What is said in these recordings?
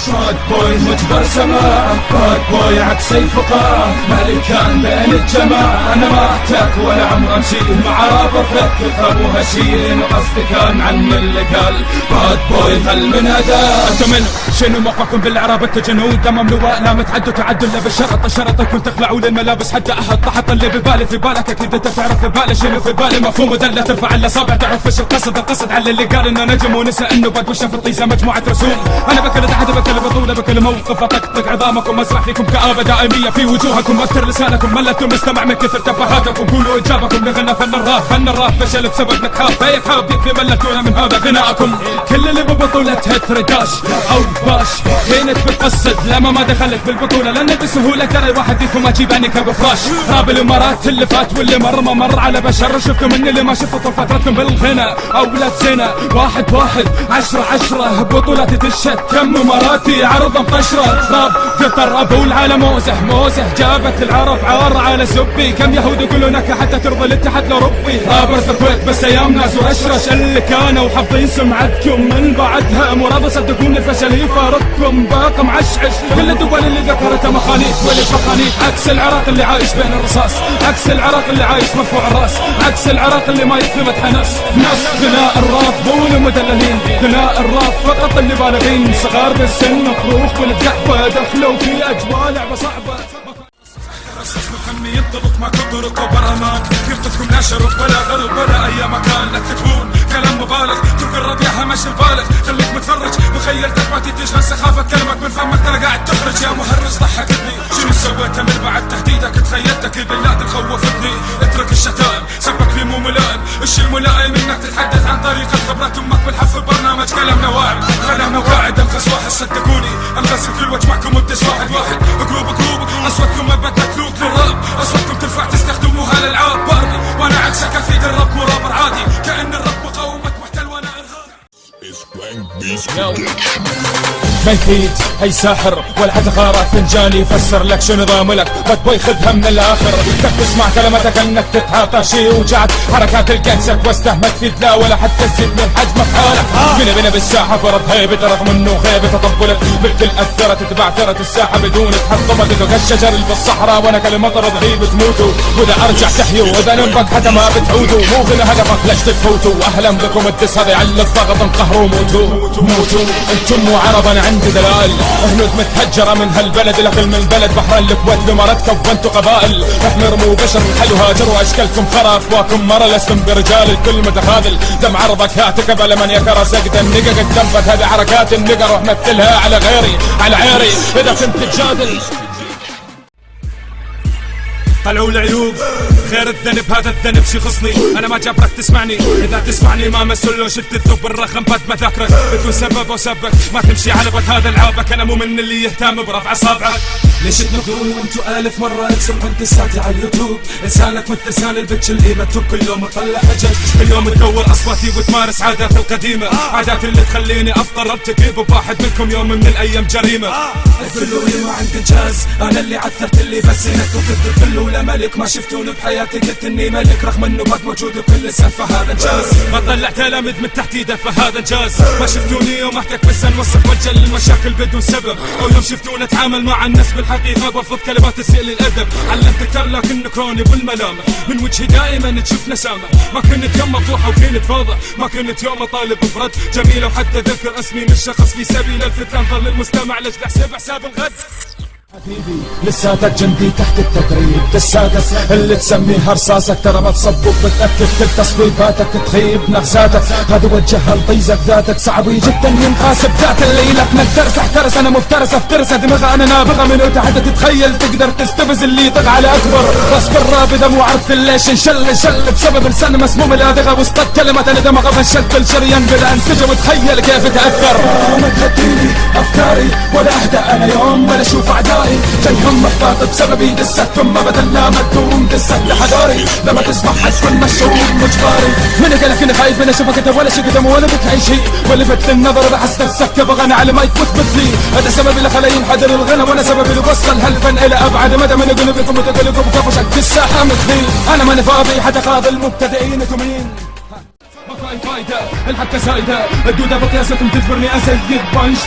باد بوي مجبر سماع، باد بوي عكس الفقاعة، ملكان بين الجماعة. أنا ما أحتاج ولا عمر أمشي مع رابطك تفهموها شي، إن قصدي كان عن اللي قال باد بوي هل من أداة. أنتم من شنو موقعكم بالإعراب؟ أنتوا جنود لا مملوء لا متعدوا تعدوا إلا بالشرط. الشرط يكون تخلعوا للملابس حتى أحط اللي ببالي في بالك. أكيد أنت تعرف في بالي شنو في بالي. مفهوم دلة ترفع الأصابع تعرف إيش القصد. القصد على اللي قال إنه نجم ونسى إنه باد وشه في الطيسة مجموعة رسوم. أنا بكل تحت بكل بطولة بكل موقف أطقطق عظامكم. أسرح فيكم كآبة دائمية في وجوهكم. أكثر لسانكم ملتوا مستمع من كثر تفاهاتكم. قولوا إجابكم لغنى فن الراب. فن الراب فشل بسبب نكحاب فيك حاب يكفي ملتونا من هذا غناءكم. كل اللي ببطولتها ترداش أو باش كانت بتقصد لما ما دخلت بالبطولة لأن بسهولة ترى الواحد فيكم أجيباني كبفراش. راب الإمارات اللي فات واللي مر ما مر على بشر. شفتوا مني اللي ما شفتوا طول فترتكم بالغنى أولاد زنا. 1 1 10 10 بطولاتي تشهد كم إماراتي عرض مطشرة. راب قطر أبو العالم موزه جابت العرب عار على سبي. كم يهود يقولونك حتى ترضى الاتحاد الأوروبي. رابرز الكويت بس أيام ناس ورشرش اللي كانوا حافظين سمعتكم من بعدها مرضى صدقون الفشل يفارقكم باقي معشعش. كل الدول اللي ذكرتها مخانيق ولد مخانيق. عكس العراق اللي عايش بين الرصاص، عكس العراق اللي عايش مرفوع الراس، عكس العراق اللي ما يكفي مدح ناس. غناء الراب مو للمدللين، غناء الراب فقط اللي بالغين. صغار بالسن مفروخ والقحوة دخلوا في أجواء لعبة صعبة. رصاص مخمي ينطلق ما كبرك وبرمان. يفتكم لا شرق ولا غرب ولا أي مكان. لا تكتبون كلام مبالغ تقرب يا همش البالغ. خليك متفرج مخيلتك ما تشغل سخافة كلمك من فمك ترى قاعد تخرج. يا مهرج ضحكتني شنو سويته من بعد تهديدك. تخيلتك البلاد خوفتني. اترك الشتائم سبك لي مو ملائم. الشي الملائم انك تتحدث عن طريقة خبرات امك بالحف برنامج كلامنا واعر. كلامنا قاعد انقص واحد صدقوني. انقص كل وجه معكم مبدس واحد قروب اصواتكم ما بدك للراب. اصواتكم تنفع تستخدموها للالعاب باربي. وانا عكسك افيد الراب مو رابر عادي. كأن الراب مقاومة محتل وانا ارهاب. ما يفيد هي ساحر ولا حتى قارئ فنجاني يفسر لك شو نظام لك. باد بوي خذها من الاخر. بدك تسمع كلماتك انك تتعاطى شي وجعت. حركات الكنسك واستهمت في لا ولا حتى تزيد من حجمك حالك. بنا بالساحه فرض هيبه رغم انه خيبه تطبلت بالكل اثرت تبعثرت الساحه بدون تحطمت. ذوق الشجر اللي بالصحراء وانا كلمه طرد غيب تموتوا. واذا ارجع تحيوا واذا نبك حتى ما بتعودوا. مو غنى هدفك ليش تفوتوا. اهلا بكم الدس هذا يعلق ضغط انقهروا موتوا. انتم مو عرب انا عندي دلائل. هنود متهجرة من هالبلد لكل من بلد. بحر الكويت الامارات كونتوا قبائل. احمر مو بشر حلو هاجروا اشكالكم خرا. افواكم مرة لستم برجال الكل متخاذل. دم عرضك هاتك قبل من يكره سقد النقا. قد تنفت هذه حركات النقا روح مثلها على غيري على عيري اذا كنت تجادل. طلعوا العيوب غير الذنب هذا الذنب شي خصني. انا ما جابرك تسمعني اذا تسمعني ما مسلو شد الثوب الرخم بد مذاكرك. بدون سبب وسبك ما تمشي على بد هذا العابك. انا مو من اللي يهتم برفع اصابعك. ليش تنظرون وانتو 1000 مرة تسمعون دساتي على اليوتيوب. لسانك مثل لسان البتش اللي مكتوب كل يوم اطلع حجج. كل يوم تدور اصواتي وتمارس عادات القديمة. عادات اللي تخليني افضل ارتكب بواحد منكم يوم من الايام جريمة. الفلوي ما عندي انجاز انا اللي عثرت اللي بس انك وكنت الفلو ملك. ما شفتوني بحياتي قلت اني ملك رغم انه بات موجود بكل سالفة هذا انجاز. ما طلع تلاميذ من تحت ايده فهذا انجاز. ما شفتوني يوم احتك بس نوصف وجه للمشاكل بدون سبب. او يوم شفتوني اتعامل مع الناس بالحقيقة برفض كلمات تسيء للادب. علمت كتر لكن كروني بالملامة. من وجهي دائما تشوف نسامة. ما كنت يوم مفضوحة وكنت فاضة. ما كنت يوم اطالب برد جميلة وحتى ذكر اسمي من شخص في سبيل الفت. انظر للمستمع ليش تحسب حساب الغد. حبيبي لساتك جندي تحت التدريب. دساتك اللي تسميها رصاصك ترى ما تصبك بتأكد كل تصويباتك تخيب نغزاتك. هذا وجهها لطيزك ذاتك صعب جدا ينحاسب ذات الليلة نقدرس احترس. انا مفترس افترس دماغ انا نابغة من حتى تتخيل تقدر تستفز اللي يطق على اكبر. راس بالرابدة مو عارف ليش انشل بسبب لسان مسموم الادغة. وسط كلمة انا دماغ فشلت الشريان بلا انسجم. وتخيل كيف تأثر. ما تهديني افكاري ولا اهدى انا يوم ولا اشوف اعدائي. جايهم محباط بسببي دستهم ما بدل لا مدوم دست لحضاري. لما تسمع حجم المشهور مجباري. من قالك اني خايف من اشوفك انت ولا شي قدام ولا بك اي شيء. ولفت للنظر بحس نفسك تبغى انا على مايك وتثبت لي. هذا سبب اللي خلاني ينحدر الغنى وانا سبب اللي وصل هالفن الى ابعد مدى من قلوبكم وتقلبكم كفشك في الساحه مثلي. انا ماني فاضي حتى قاضي المبتدئين انتم مين. فايدة الحكة سايدة الدودة بقياستهم تجبرني أزيد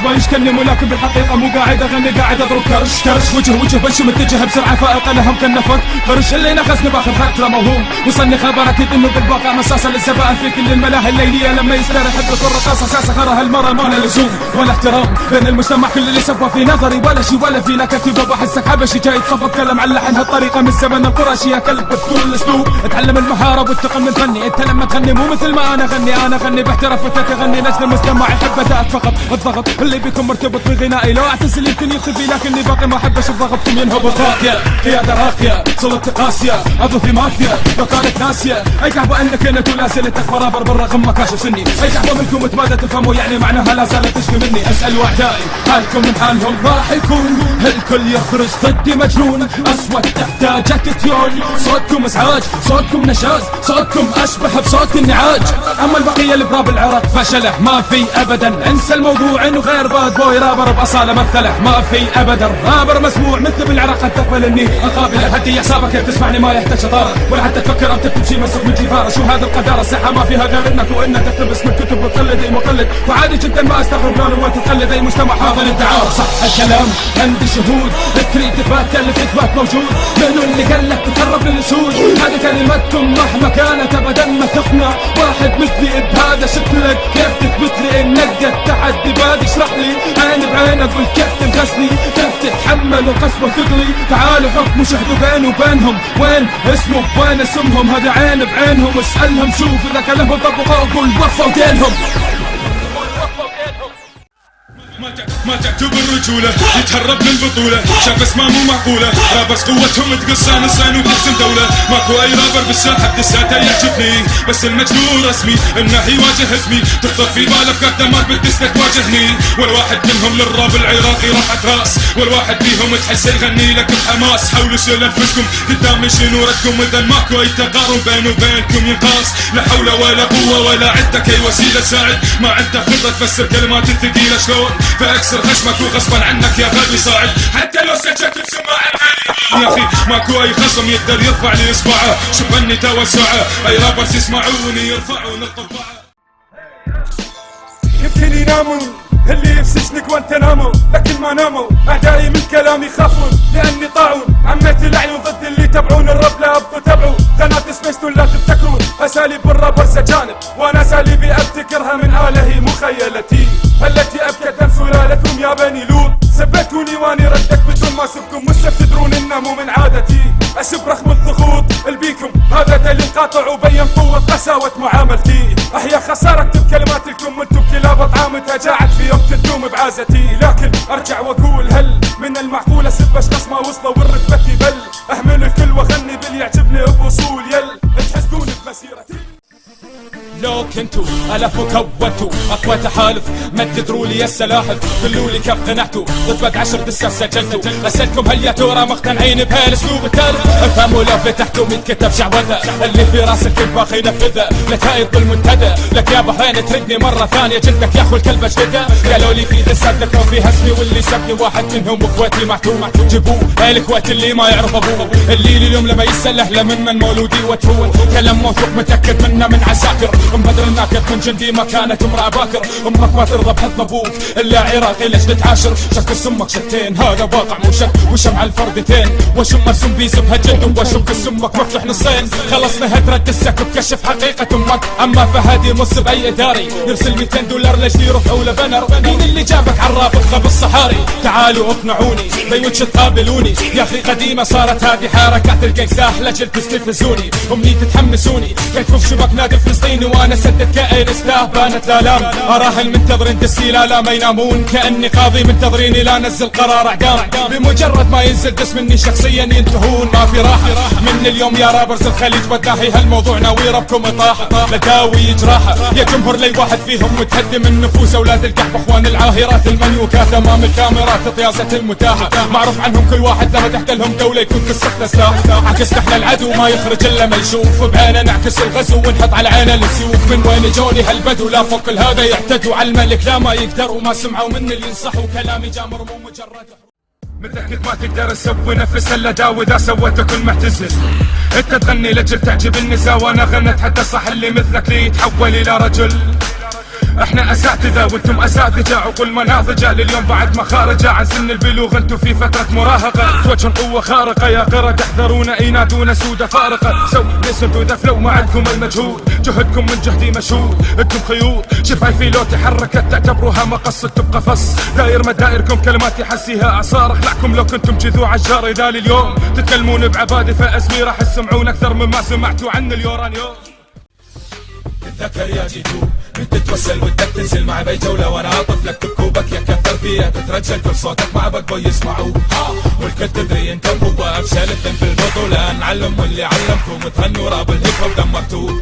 بنش كني ملاكم بالحقيقة مو قاعد أغني قاعد أضرب كرش وجه بنش متجه بسرعة فائقة لهم كالنفق فرش اللي نخسني باخر فترة موهوم وصلني خبر أكيد إنه بالواقع مصاصة للزبائن في كل الملاهي الليلية لما يستريح بكل رقاصة ساسة خرها المرة ما له لزوم ولا احترام بين المجتمع كل اللي سبى في نظري ولا شي ولا في لك كتب بحسك حبشي جاي تخبط كلام على لحن هالطريقة من زمن القرشي يا كلب بتقول الأسلوب اتعلم المهارة والتقن من فني انت لما تغني مو مثل ما انا غني باحتراف وتتغني لجل المستمع يحب اداءك فقط الضغط اللي بيكون مرتبط بغنائي لو اعتزل يمكن يختفي لكني باقي ما احبش الضغطكم ينهبط راقية قيادة راقية سلطة قاسية عضو في مافيا بقالة ناسية اي قهوة انك انتو لازلتك برابر بالرغم ما كاشف سني اي قهوة منكم تبادة تفهموا يعني معناها لا زالت تشكي مني اسأل واعدائي حالكم من حالهم راح يكون الكل يخرج ضدي مجنون اصوات تحتاج تيون صوتكم ازعاج صوتكم نشاز صوتكم اشبه بصوت النعاج اما البقية اللي براب العراق فشله ما في ابدا انسى الموضوع انه غير باد بوي رابر باصاله مثله ما في ابدا رابر مسموع مثل بالعراق قد تقبل اني اقابله هدي حسابك تسمعني ما يحتاج شطاره ولا حتى تفكر او تكتب شي مسك من جفاره شو هذا القداره الساحه ما فيها غير انك وانك تقتبس من كتب وتقلد اي مقلد وعادي جدا ما استغرب لونه وتقلد اي مجتمع حاضر الدعاره صح الكلام عندي شهود تريد تثبت اللي تثبت موجود منو اللي قال لك تقرب للاسود هذه كلمتكم مهما كانت ابدا ما تقنع واحد مثلي بهذا شكلك كيف تثبت لي انك قد تحدي بادي اشرح لي عين بعين اقول كيف تنقصني كيف تتحمل القسوه تغلي تعالوا حكموا شهدوا بيني وبينهم وين اسمه وين اسمهم هذا عين بعينهم اسالهم شوف اذا كلامهم طبقوا قول وفوا دينهم ما تعتبر رجولة يتهرب من البطولة شاف اسماء مو معقولة رابرز قوتهم تقصان الصين وتقسم دولة ماكو اي رابر بالساحة بدساته يعجبني بس المجنون رسمي انه يواجه اسمي تخطر في باله افكار دمار بالدستك تواجهني والواحد منهم للراب العراقي رفعت راس والواحد فيهم تحس يغني لك بحماس حاولوا سلفسكم قدام شنو ردكم اذا ماكو اي تقارب بيني وبينكم ينقاس لا حول ولا قوة ولا عندك اي وسيلة تساعد ما عندك خطة تفسر كلمات الثقيلة شلون فاكسر خشمك وغصبا عنك يا غبي صاعد حتى لو سجلت بسماع الغالي يا اخي ماكو اي خصم يقدر يرفع لي اصبعه شوف اني توسعه اي رابرز يسمعوني يرفعون القبعه يمكن ينامون اللي بسجنك وانت ناموا لكن ما ناموا اعدائي من كلامي يخافون لاني طاعون عميت العيون ضد اللي يتبعون الرب لا ابقوا تبعوا قناة سبيستون لا تفتكرون اساليب الرابر سجانب وانا اساليبي ابتكرها من الهي مخيلتي التي ابكت عن سلالتهم يا بني لوط سبتوني واني ردك بدون ما اسبكم مش تدرون انه مو من عادتي اسب رغم الضغوط البيكم هذا دليل قاطع وبين قوة قساوة معاملتي احيا خسارة اكتب كلمات لكم انتم كلاب اطعام تجاعد في يوم تدوم بعازتي لكن ارجع واقول هل من المعقول اسب اشخاص ما وصلوا والرتبتي بل اهمل الكل واغني باللي يعجبني بوصول تحسدون بمسيرتي لو كنتوا ألف وكونتوا أقوى تحالف مددروا لي السلاحف قلوا لي كيف قنعتوا ضد 10 دسات سجلتوا أسألكم هل يا ترى مقتنعين بهالأسلوب التالف افهموا لو فتحتوا يتكتب شعوذة اللي في راسك الباقي ينفذه نتائج بالمنتدى لك يا بحرين تردني مرة ثانية جلدك يا أخو الكلب اجلده قالوا لي في دسات ذكروا فيها اسمي واللي سبني واحد منهم اخواتي معتوم جيبوه الاخوات اللي ما يعرف ابوه اللي اليوم لما يسأل اهله من مولودي وتفوه كلام موثوق متأكد منه من عساكر بدر الناكد من جندي ما كانت امرأة باكر امك ما ترضى بحضن ابوك الا عراقي ليش تتعاشر شك سمك شتين هذا واقع مو شك وشمع الفردتين وشم مرسوم بيسبها جد وشك سمك مفتوح نصين خلصنا هدرة السك بكشف حقيقة امك اما فهدي مص باي اداري نرسل $200 لجدي يرفعوا له بنر مين اللي جابك عرافق غب الصحاري تعالوا اقنعوني بيوتش تقابلوني يا اخي قديمة صارت هذه حركات القيساح لجل تستفزوني امني تتحمسوني كيف شبك نادي فلسطيني وانا سدد كائن استهبانت الالام اراهن منتظرين دسي لا ما ينامون كاني قاضي منتظريني لا انزل قرار اعدام بمجرد ما ينزل دس مني شخصيا ينتهون ما في راحه من اليوم يا رابرز الخليج والداهي هالموضوع ناوي ربكم اطاحه لداوي جراحه يا جمهور لي واحد فيهم متهدم النفوس اولاد القحب اخوان العاهرات المنيوكات امام الكاميرات طياسه المتاحه معروف عنهم كل واحد لما تحت لهم دوله يكون كسرت سلاح عكس احنا العدو ما يخرج الا ما يشوف بعينه نعكس الغزو ونحط على عينه السيوف من وين جوني هالبدو لا فوق كل هذا يعتدوا على الملك لا ما يقدروا ما سمعوا مني اللي ينصحوا كلامي جامر مو مجرد مثلك ما تقدر تسوي نفس الا داوي اذا سويت كل محتزل. انت تغني لجل تعجب النساء وانا غنت حتى صح اللي مثلك لي يتحول الى رجل. احنا اساتذة وانتم اساتذة عقول مناضجة لليوم بعد ما خارجة عن سن البلوغ. انتم في فترة مراهقة توجهون قوة خارقة يا قرد احذرونا ينادون سودة فارقة. سو listen to the flow ما عندكم المجهود جهدكم من جهدي مشهود. انتم خيوط شفايفي لو تحركت تعتبروها مقص تبقى فص. داير مدائركم كلماتي حسيها اعصار اخلعكم لو كنتم جذوع عجار. اذا اليوم تتكلمون بعبادي فاسمي راح تسمعون اكثر مما سمعتوا عن اليورانيوم. تتذكر يا جيتو من تتوسل ودك تنزل مع بي جولة وانا طفلك تبكوبك يا كثر فيها تترجل كل صوتك مع بكبو يسمعوا. والكل تدري انت بقوة افشلتن في البطولة نعلم واللي علمكم تغنوا راب الهيب هوب دمرتوه.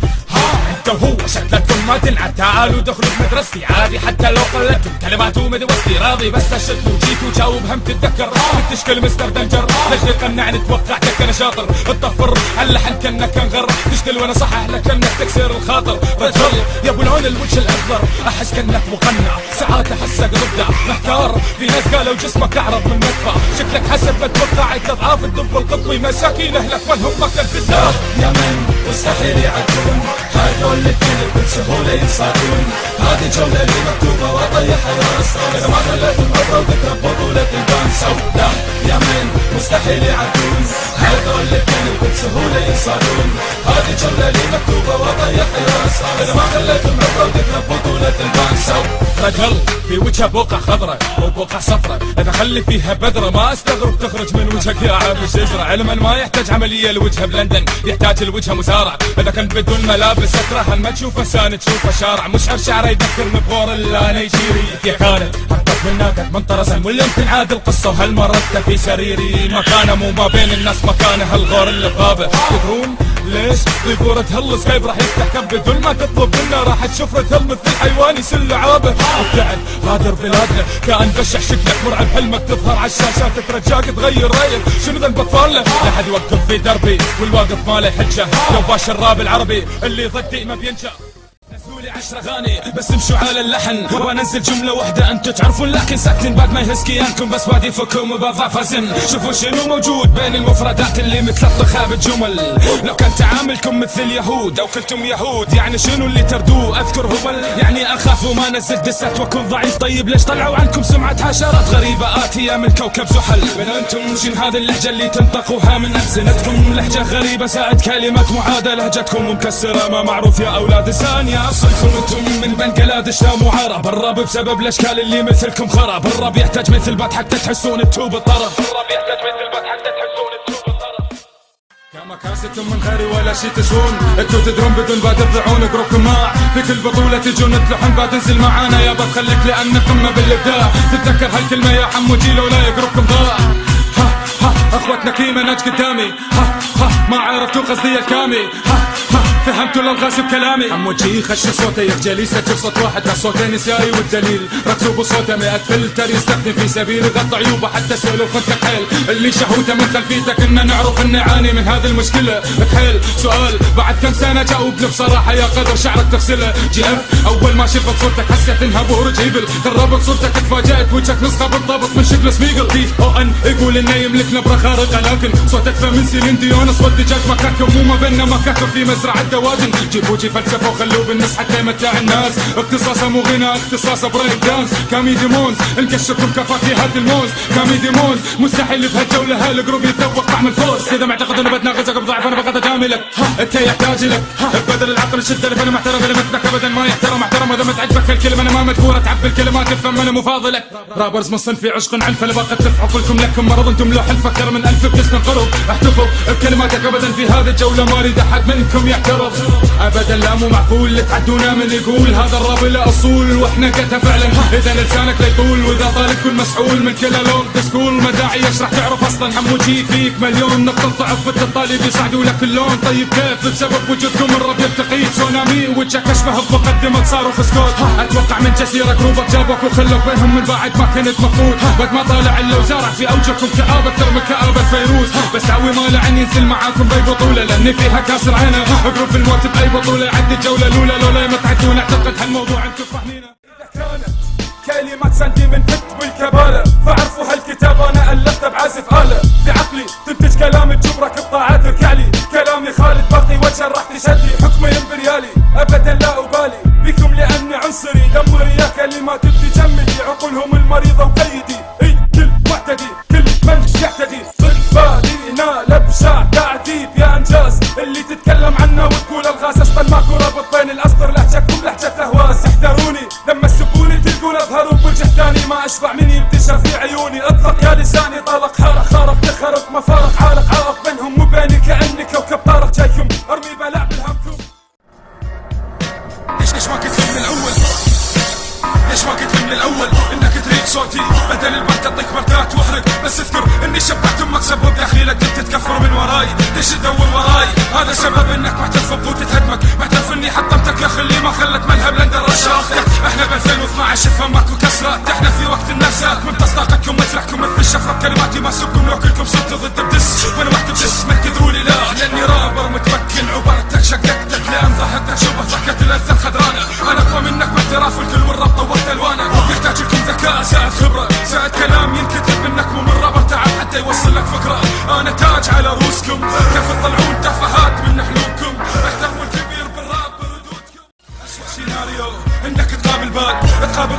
انت وهو شكلكم ما تنعد تعالوا دخلوا في مدرستي عادي حتى لو قلتم كلماتو مدوستي راضي بس تشتوا وجيتوا جاوب هم تتذكر تشكل مستر دنجر لجلي قنعني توقعتك انا شاطر الطفر اللحن كانك انغر تشتل وانا صحح لك كانك تكسر الخاطر. رجل يا ابو العون الوجه الاخضر احس كانك مقنع ساعات احسك ضبدع محتار. في ناس قالوا جسمك اعرض من مدفع شكلك حسب بتوقع اضعاف الدب القطبي مساكين اهلك وانهم مكتب في الدار. يا من مستحيل يعدون هدول الاثنين بكل سهولة ينصادون. هذه جولة لي مكتوبة واطيحها يا اسرار اذا ما خليت المرة وذكرى بطولة البان سوداء. يا من مستحيل يعدون هدول الاثنين بكل سهولة ينصادون. هذه جولة لي مكتوبة واطيحها يا اسرار اذا ما خليت المرة وذكرى بطولة البان سوداء. رجل في وجهه بقعة خضراء وبقعة صفراء اذا خلي فيها بذرة ما استغرب تخرج من وجهك يا عاب الشجرة. علما ما يحتاج عملية الوجهه بلندن يحتاج الوجهه مسارع اذا كان بدون ملابس اكره ما تشوفه سان تشوفه شارع مش شعره يذكرني بغور الا نيجيري. يا خالد حطك من ناقد من طرزن واللي تنعاد القصة وهالمرة في سريري مكانه مو ما بين الناس مكانه هالغور اللي بغابه. تدرون ليش ضيفورة هلس كيف راح يفتح كب بدون ما تطلب منا راح تشوف رتل مثل الحيوان يسل لعابه. وبتعد غادر بلادنا كأن بشع شكلك مرعب حلمك تظهر على الشاشات ترجاك تغير رايك شنو ذنبك فارله. لا حد يوقف في دربي والواقف ماله حجه لو باش الراب العربي اللي ضدي ما بينجح. نزلولي 10 اغاني بس امشوا على اللحن وانزل جمله واحده انتو تعرفون لكن ساكتين بعد ما يهز كيانكم بس بادي فكم وبضعف ازن. شوفوا شنو موجود بين المفردات اللي متلطخه بالجمل. لو كان تعاملكم مثل اليهود او كنتم يهود يعني شنو اللي تردوه اذكر هبل يعني اخاف وما نزل دسات واكون ضعيف. طيب ليش طلعوا عنكم سمعه حشرات غريبه اتيه من كوكب زحل. من انتم شن هذه اللهجه اللي تنطقوها من السنتكم لهجه غريبه زائد كلمات معاده لهجتكم مكسره ما معروف يا اولاد الثانيه. اصلكم انتم من بنجلاديش لا معارب الراب بسبب الاشكال اللي مثلكم خراب. الراب يحتاج مثل بات حتى تحسون التوب الطرب. الراب يحتاج مثل بات حتى تحسون التوب الطرب. كما كاستم من خيري ولا شي تسون انتو تدرون بدون بعد تضيعون جروبكم معا في كل بطولة تجون تلحن بعد تنزل معانا يابا تخليك لان قمة بالابداع. تتذكر هالكلمة يا حمو جيل ولا جروبكم ضاع. ها ها اخوتنا كيما ناج قدامي ها ما عرفتوا قصدي الكامي ها فهمتوا الالغاز بكلامي. عمو جي خش صوته يخجل يسجل صوت واحد له صوتين نسائي والدليل ركزوا بصوته 100 فلتر يستخدم في سبيل يغطي عيوبه حتى سؤال خدك حيل اللي شهوته من خلفيتك ان نعرف ان نعاني من هذه المشكله بحيل. سؤال بعد كم سنه جاوبني بصراحه يا قدر شعرك تغسله. جي اف اول ما شفت صورتك حسيت انها بورج هيبل قربت صورتك تفاجأت وجهك نسخه بالضبط من شكل سميجل. دي او ان يقول انه يملك نبره خارقه لكن صوتك فمن سيلين ديون اصوات دجاج مكاكم مو ما بيننا مكاكم في مزرعه دواجن. جيبوا جي فلسفه وخلوه بالنص حتى يمتع الناس اختصاصه مو غنى اختصاصه بريك دانس. كاميدي مونز نكشفكم كفاكهات الموز. كاميدي مونز مستحيل بهالجوله هالجروب يتذوق طعم الفوز. اذا معتقد انه بتناقصك بضعف انا بغيت اجاملك انت يحتاج لك بدل العقل الشده اللي انا محترم اللي مثلك ابدا ما يحترم احترم اذا ما تعجبك الكلمه انا ما مذكوره تعب الكلمات افهم انا مفاضلك. رابرز من صنفي عشق عنف لباقة تفعوا كلكم لكم مرض انتم لوح الفكر من 1000 بتستنقروا احتفوا بكلماتك ابدا في هذه الجوله ما اريد احد منكم يعترض ابدا. لا مو معقول تعدونا من يقول هذا الراب له اصول واحنا قتها فعلا. اذا لسانك لا يطول واذا طالب كل مسحول من كلا لورد سكول ما داعي اشرح تعرف اصلا. حمو جي فيك مليون نقطه ضعف الطالب يصعدوا لك اللون. طيب كيف بسبب وجودكم الراب يرتقي سونامي وجهك اشبه بمقدمه صاروخ سكوت. اتوقع من جزيره جروبك جابك وخلوك بينهم من بعد ما كنت مفروض بعد ما طالع الا وزارع في اوجهكم كآبه اكثر من كآبه فيروز. بس عوي ما لعن ينزل معاكم باي بطوله لان فيها كاسر عينه جروب الموت باي بطوله يعدي الجوله الاولى لولا ما تعدون اعتقد هالموضوع انتم فاهمينه. اذا كانت كلمات سندي من فت والكباله فاعرفوا هالكتاب انا الفته عندي جدي حكمي امبريالي ابدا لا ابالي بكم لاني عنصري دمري يا كلمات تجمدي عقولهم المريضة وقيدي كل معتدي كل من يعتدي ضد بادينا لبشع تعذيب يا انجاز اللي تتكلم عنه وتقول الغاز اصلا ماكو رابط بين الاسطر لهجتكم لهجة اهواز احذروني لما تسبوني تلقون اظهروا بوجه ثاني ما اشبع من ينتشر في عيوني اطلق يا لساني طلق حارق خارق تخرق مفارق عالق عائق بينهم وبيني كاني كوكب طارق جايكم ارمي بلاء بالهمكم. ليش ما قلت من الاول؟ ليش ما قلت من الاول انك تريد صوتي بدل البرد اعطيك بردات واحرق بس اذكر اني شبعت امك سبب داخلك انت تكفر من وراي ليش تدور وراي هذا سبب انك معترف بقوتي هدمك معترف اني حطمتك يا اخي اللي ما خلت ملهب لندر رشاقتك احنا ب 2012 فماكو كسرات احنا في وقت النفسات من تصداقكم مجرحكم مثل الشفره كلماتي ما سبكم لو كلكم صرتوا ضد بدس وانا وحدي بدس ما تقدروا لي لا لاني رابر متمكن عبرتك شققتك لان ضحكتك شبه ضحكة الانثى الخضرانه انا اقوى منك باعتراف الكل والربط طورت الوانه يحتاج لكم ذكاء زائد خبره زائد كلام ينكتب منك مو من رابر تعب حتى يوصل لك فكره انا تاج على روسكم كيف تطلعون تفاهات من حلومكم احترموا الكبير بالراب بردودكم اسوء سيناريو انك تقابل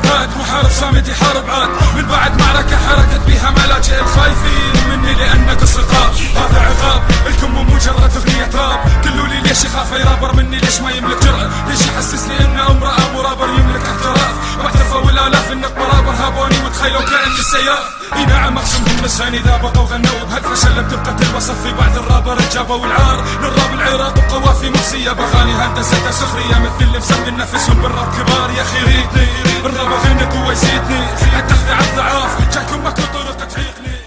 قائد محارب صامد يحارب عاد من بعد معركه حركت بيها ملاجئ الخايفين مني لان قصر قاب هذا عقاب الكم مو مجرد اغنيه راب قولوا لي ليش يخاف يرابر مني ليش ما يملك جرأه ليش يحسسني ان امراه مرابر يملك احتراف واعترفوا الالاف انك مرابر هابوني وتخيلوا كاني سياف اي نعم اقسمهم لساني اذا بقوا غنوا بهالفشل لم تبقى تلبصف في بعض الرابر جابوا العار للراب العراق بقوافي مقسيه بغاني هندسه سخريه مثل اللي مسمي نفسهم بالراب كبار يا اخي ريتني الراب غنت هو يزيدني حتى على الضعاف جاكم ماكو طرق تعيقني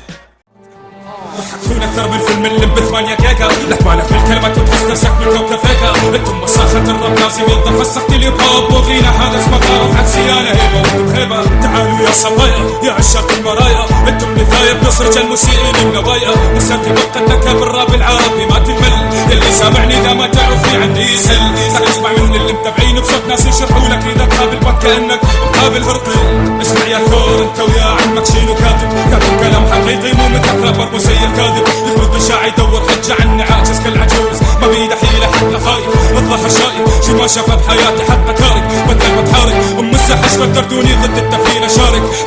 ضحكتونا اكثر من فيلم اللي ب8 جيجا لك مالك بالكلمات وتحس نفسك من كوكب فيكا انتم مصاخة الراب لازم ينضف فسخت لي بوب وغينا هذا اسمه غارف عكسي انا هيبه وانتم خيبه تعالوا يا صبايا يا عشاق المرايا انتم نثايا بنصرج الموسيقيين النوايا بس انت بقتك بالراب العربي ما تمل اللي سامعني اذا ما تعرف في عندي يسهل رح تسمع من اللي متابعين بصوت ناس يشرحوا لك اذا تقابل بك كانك مقابل هرقل اسمع يا ثور انت ويا عمك شيلو كاتب كلام حقيقي مو مثل رابر مسير كاذب يخلط الشاعر يدور حجه عني عاجز كالعجوز ما بيده حيله حتى خايف الظهر شايف شي ما شافه بحياتي حتى تارك بدل ما تحارك السحش فكرتوني ضد التفكير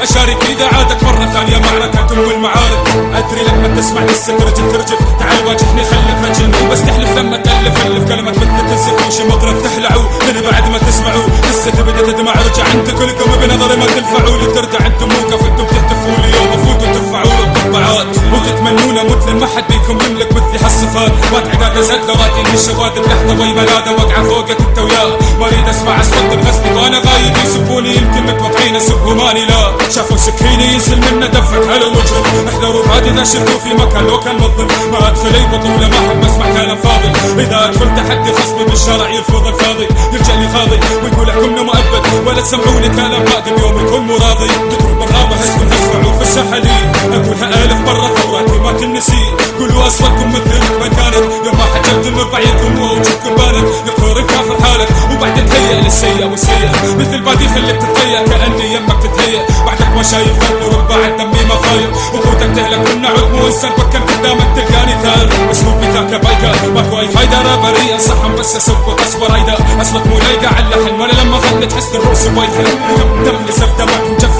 اشارك اذا عادت مره ثانيه معركه والمعارك ادري لما تسمع لسه ترجف تعال واجهني خليك رجل مو بس تحلف لما تالف كلمه مثل تنسف وشي مغرب تحلعوا من بعد ما تسمعوا لسه تبدا تدمع رجع عند كلكم بنظري ما تنفعوا لي ترجع انتم مو كيف انتم تهتفوا لي يوم افوتوا ترفعوا لي الطبعات وتتمنونا مثل ما حد بيكم يملك مثلي هالصفات ما تعداد زاد لغاتي من الشواذ بلحظه وي بلاده وقعه فوقك انت وياه ما اريد اسمع اصوات بغزني وانا غايب يسبوني يمكن متوقعين اسبوا ماني لا شافوا سكيني ينزل منه دفك على وجهه احذروا بعد اذا شفتوا في مكان لو كان مظلم ما ادخل اي بطوله ما احب اسمع كلام فاضي اذا ادخل تحدي خصمي بالشارع يرفض الفاضي يرجع لي فاضي ويقول لكم مؤبد ولا تسمعوني كلام قادم يوم يكون مرابي تدخل بالرابه اسكن تسمعوا في الساحه لي اقولها الف مره ثوراتي ما تنسي قولوا اصواتكم مثل ما كانت يوم ما حجبت من ربعيكم ووجهكم بانت يقهر الكافر حالك وبعد تهيأ للسيء والسيء مثل بادي خليك تتهيأ كاني يمك تتهيأ بعدك ما شايف غير بعد دمي ما فاير وقوتك تهلك من نعود مو انسان بكر قدامك تلقاني ثار اسلوبي ذاك بايكر ماكو اي فايده انا بريء صحن بس اسب وقصبر رايده اصلك مو لايقه على اللحن ولا لما غنت تحس الرؤوس بايخه دم نسف دمك مجف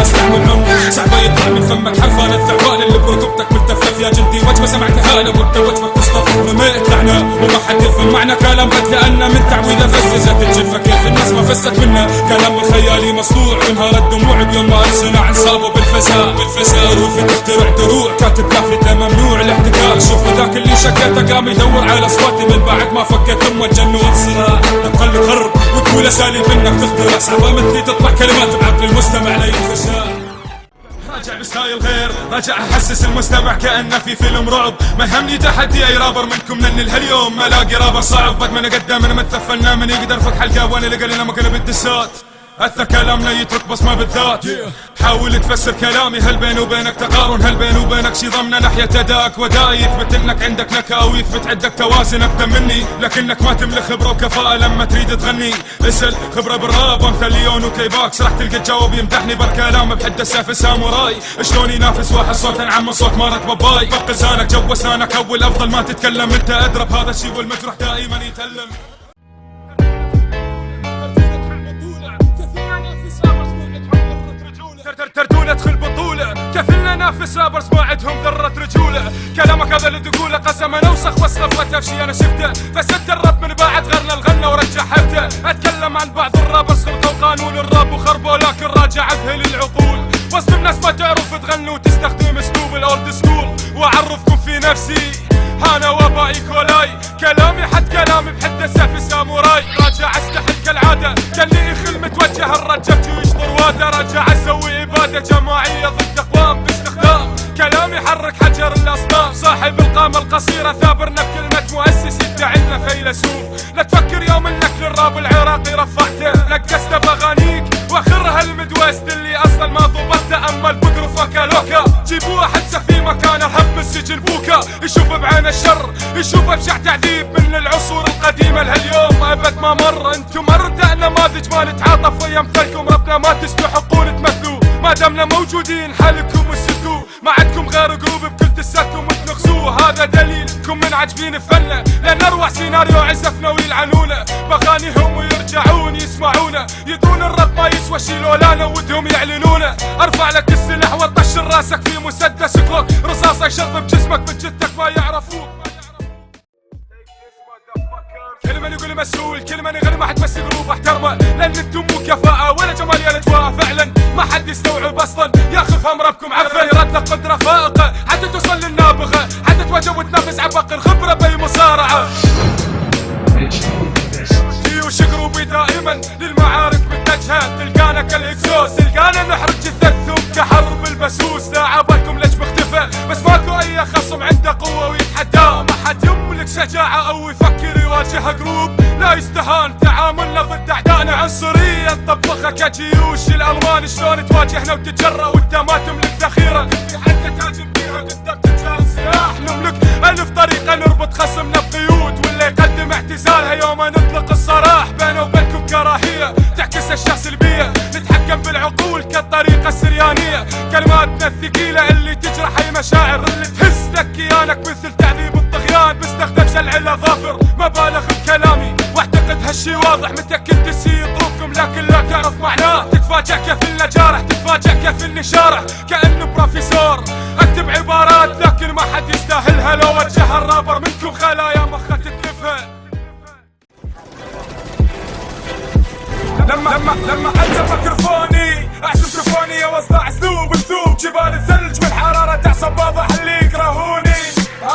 استعمل عنف صعبه يطلع من فمك حرفان الثعبان اللي بركبتك ملتفف يا جندي وجبه سمعتها انا وانت وجبك تصطف رميت لعنه وما حد يفهم معنى كلام قد لانه من تعويذه فززت الجنفه كيف الناس ما فزت منه كلام الخيالي مصنوع وانهار الدموع بيوم ما ارسنا عن صابه بالفزاع روفي تخترع دروع كاتب لافتة ممنوع الاحتكار شوفوا ذاك اللي شكيته قام يدور على اصواتي من بعد ما فكت امه جنون صراع تقل تخرب وتقول اساليب انك تخترع صعبه مثلي تطلع كلمات بعقل المستمع لا ينخشى راجع بستايل غير راجع احسس المستمع كانه في فيلم رعب ما يهمني تحدي اي رابر منكم لاني لهاليوم ما الاقي رابر صعب بعد ما انا قدام انا متفلنا من يقدر فك حلقه وانا لقى لنا مقلب الدسات أثر كلامنا يترك بصمة بالذات. حاول تفسر كلامي، هل بيني وبينك تقارن؟ هل بيني وبينك شي ضمنا ناحية أدائك ودائي يثبت انك عندك نكهة ويثبت عندك توازن أقدم مني، لكنك ما تملك خبرة وكفاءة لما تريد تغني. اسأل خبرة بالراب أمثال ليون وكيباكس، راح تلقى الجواب يمدحني بالكلام بحد السيف الساموراي. شلون ينافس واحد صوت انعم من صوت مارك باباي؟ فك لسانك جو لسانك أول أفضل ما تتكلم انت أدرب، هذا الشي والمجروح دائما يتألم. تردون ادخل بطولة كفلنا نافس رابرز ما عندهم ذرة رجولة. كلامك هذا اللي تقوله قسما اوسخ وسخ شي انا شفته، فسد الرب من بعد غيرنا الغنى ورجع حبته. اتكلم عن بعض الرابرز خلقوا قانون الراب وخربوا، لكن راجع اذهل العقول. وسط الناس ما تعرف تغني وتستخدم اسلوب الاولد سكول، واعرفكم في نفسي انا وبائي كولاي. كلامي حد كلامي بحد السيف الساموراي. راجع استحل كالعادة كاني اخل متوجه الرجب جيش طرواده. راجع اسوي ابادة جماعية ضد اقوام باستخدام كلامي يحرك حجر الاصنام. صاحب القامة القصيرة ثابرنا بكلمة مؤسس يدعي لنا فيلسوف. لا تفكر يوم انك للراب العراقي رفعته، نقسته باغانيك واخرها المدوست اللي اصلا ما ضبطته. اما البقر فكالوكا جيبوا احد في مكانه هم السجن بوكا. يشوف بعين الشر يشوف بشع تعذيب من العصور القديمة لهاليوم ابد ما مر. انتم مرضى نماذج ما نتعاطف ويا امثالكم، ربنا ما تستحقون تمثلوا. ما دامنا موجودين حالكم وسكوا، ما عندكم غير قلوب بكل دساتكم وتنغزوه. هذا دليلكم من عاجبين فنه، لان اروع سيناريو عزفنا ويلعنونه. بغانيهم ويرجعون يسمعونه، يدون الرب ما يسوى شي لولانا ودهم يعلنونه. ارفع لك السلاح وطشر راسك في مسدس كلوك، رصاصه يشرب بجسمك بجثتك ما يعرفوك. كل من يقول مسؤول، كل من يغني ما حد بس قلوب احترمه، لان انتم مو كفاءة ولا جمال يا الاجواء. فعلا ما حد يستوعب اصلا، ياخذ فهم ربكم عفن. يرد لك قدرة فائقة حتى توصل للنابغة، حتى تواجه وتنافس عبق الخبرة بأي مصارعة. جيوش قروبي دائما للمعارك متجهة، تلقانا كالاكسوس، تلقانا نحرق جثثهم كحرب البسوس. لا عبالكم ليش مختفى، بس ماكو اي خصم عنده قوة ويتحداه. ما حد يملك شجاعة او يفكر يواجه قروب، لا يستهان تعاملنا ضد اعدائنا عنصرية نطبخها كجيوش الالمان. شلون تواجهنا وتتجرأ وانت ما تملك ذخيرة في حتى تهاجم بيها قدام تجار السلاح. نملك الف طريقة نربط خصمنا بقيود، واللي يقدم اعتزالها يوم نطلق الصراح. بينه وبينكم كراهية تعكس اشياء سلبية، نتحكم بالعقول كالطريقة السريانية. كلماتنا الثقيلة اللي تجرح اي مشاعر، اللي تهز لك كيانك مثل تعذيب الطغيان. بستخدم شلع الاظافر ما بالغ بكلامي، واعتقد هالشي واضح. متأكد تسي يطرقكم لكن لا تعرف معناه. تتفاجأ كيف انه جارح، تتفاجأ كيف اني شارح كأنه بروفيسور. اكتب عبارات لكن ما حد يستاهلها، لو وجه الرابر منكم خلايا مخه تتلفها. لما ألزم ميكروفوني أحسب شوفوني واصدع اسلوب الثوب. جبال الثلج والحرارة تعصب واضح اللي يكرهوني.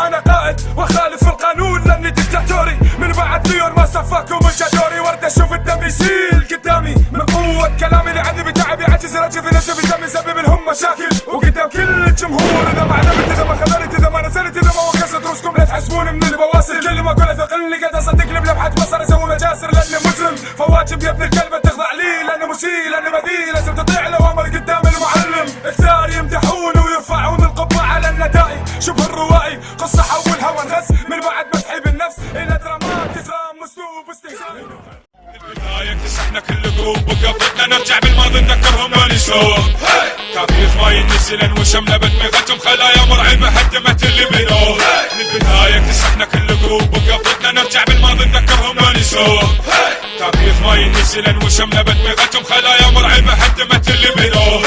أنا قائد وخالف القانون لأني دكتاتوري، من بعد ليون ما صفاكم الجدوري. ورد أشوف الدم يسيل قدامي من قوة كلامي، لعذبي تعبي عجز رجل في نفسي في دمي سبب لهم مشاكل. وقدام كل الجمهور إذا ما عدمت، إذا ما خذلت، إذا ما نزلت، إذا ما وكست رؤوسكم لا تحسبون من البواسل. كل ما أقول ثقلني قد أصدق لبلمحة بصر أسوي مجاسر، لأني مجرم فواجب يا ابن الكلب تخضع لي. لأني مسيء لأني بذيء لازم تطيع الأوامر قدام المعلم. كثار يمدحون ويرفعون القبعة لأن دائي شبه الروائي. قصة حولها وانغز من بعد مدحي بالنفس إلى درامات إجرام مسلوب استهزاء. البداية اكتسحنا كل جروب وقفتنا نرجع بالماضي نذكرهم ما نسوه. تاريخ ما ينسي لان وشمنا بدمغتهم خلايا مرعبة هدمت اللي بنوه. من البداية اكتسحنا كل جروب وقفتنا نرجع بالماضي نذكرهم ما نسوه. تاريخ ما ينسي لان وشمنا بدمغتهم خلايا مرعبة هدمت اللي بنوه.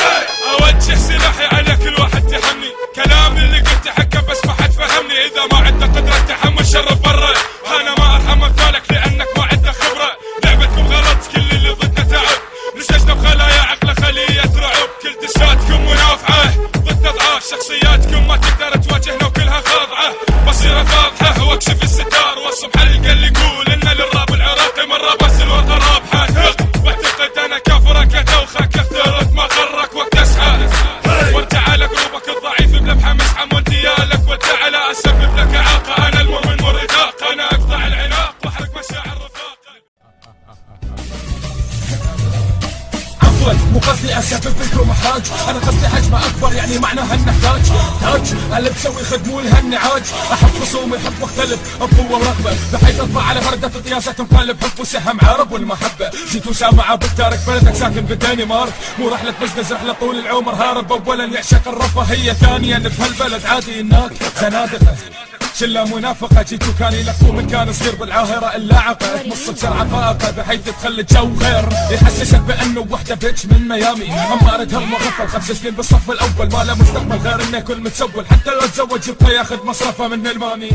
اوجه سلاحي على كل واحد تحمني، كلامي اللي قلت حكم بس ما حد فهمني. اذا ما عندك قدرة تحمل شرف برا، انا ما ارحم امثالك لانك ما عندك خبرة. لعبتكم غلط كل اللي ضدنا تعب، نسجنا بخلايا عقله خلية رعب. كل دساتكم منافعة ضدنا ضعاف، شخصياتكم ما تقدر تواجهنا وكلها خاضعة. بصيرة فاضحة واكشف الستار، والصبح القى اللي يقول ان للراب العراقي مرة بس الوطن رابحة. واعتقد انا كافرك اتوخك اخترت ما غرك وقت اسعى. وارجع على قلوبك الضعيف بلمحة مسحة مولديالك، وارجع على اسبب لك اعاقة. انا المؤمن مريدها انا قصدي حجمه اكبر يعني معناها نحتاج تاج اللي بسوي خدموا لها النعاج. احب خصومي حب مختلف بقوه ورغبه بحيث اطلع على فرده قياسات مقلب حب وسهم عرب والمحبه. جيت وسامعه بالتارك بلدك ساكن بالدنمارك مو رحله بزنس رحله طول العمر هارب. اولا يعشق الرفاهيه ثانيا بهالبلد عادي هناك زنادقه شلة منافقة. جيت وكان يلفوا من كان صغير بالعاهرة اللاعقة تمص بسرعة فائقة بحيث تخلي الجو غير يحسسك بأنه وحدة بيتش من ميامي. أما أرد هالمغفل 5 سنين بالصف الأول ما له مستقبل غير إنه يكون متسول حتى لو تزوج يبقى ياخذ مصرفه من المامي.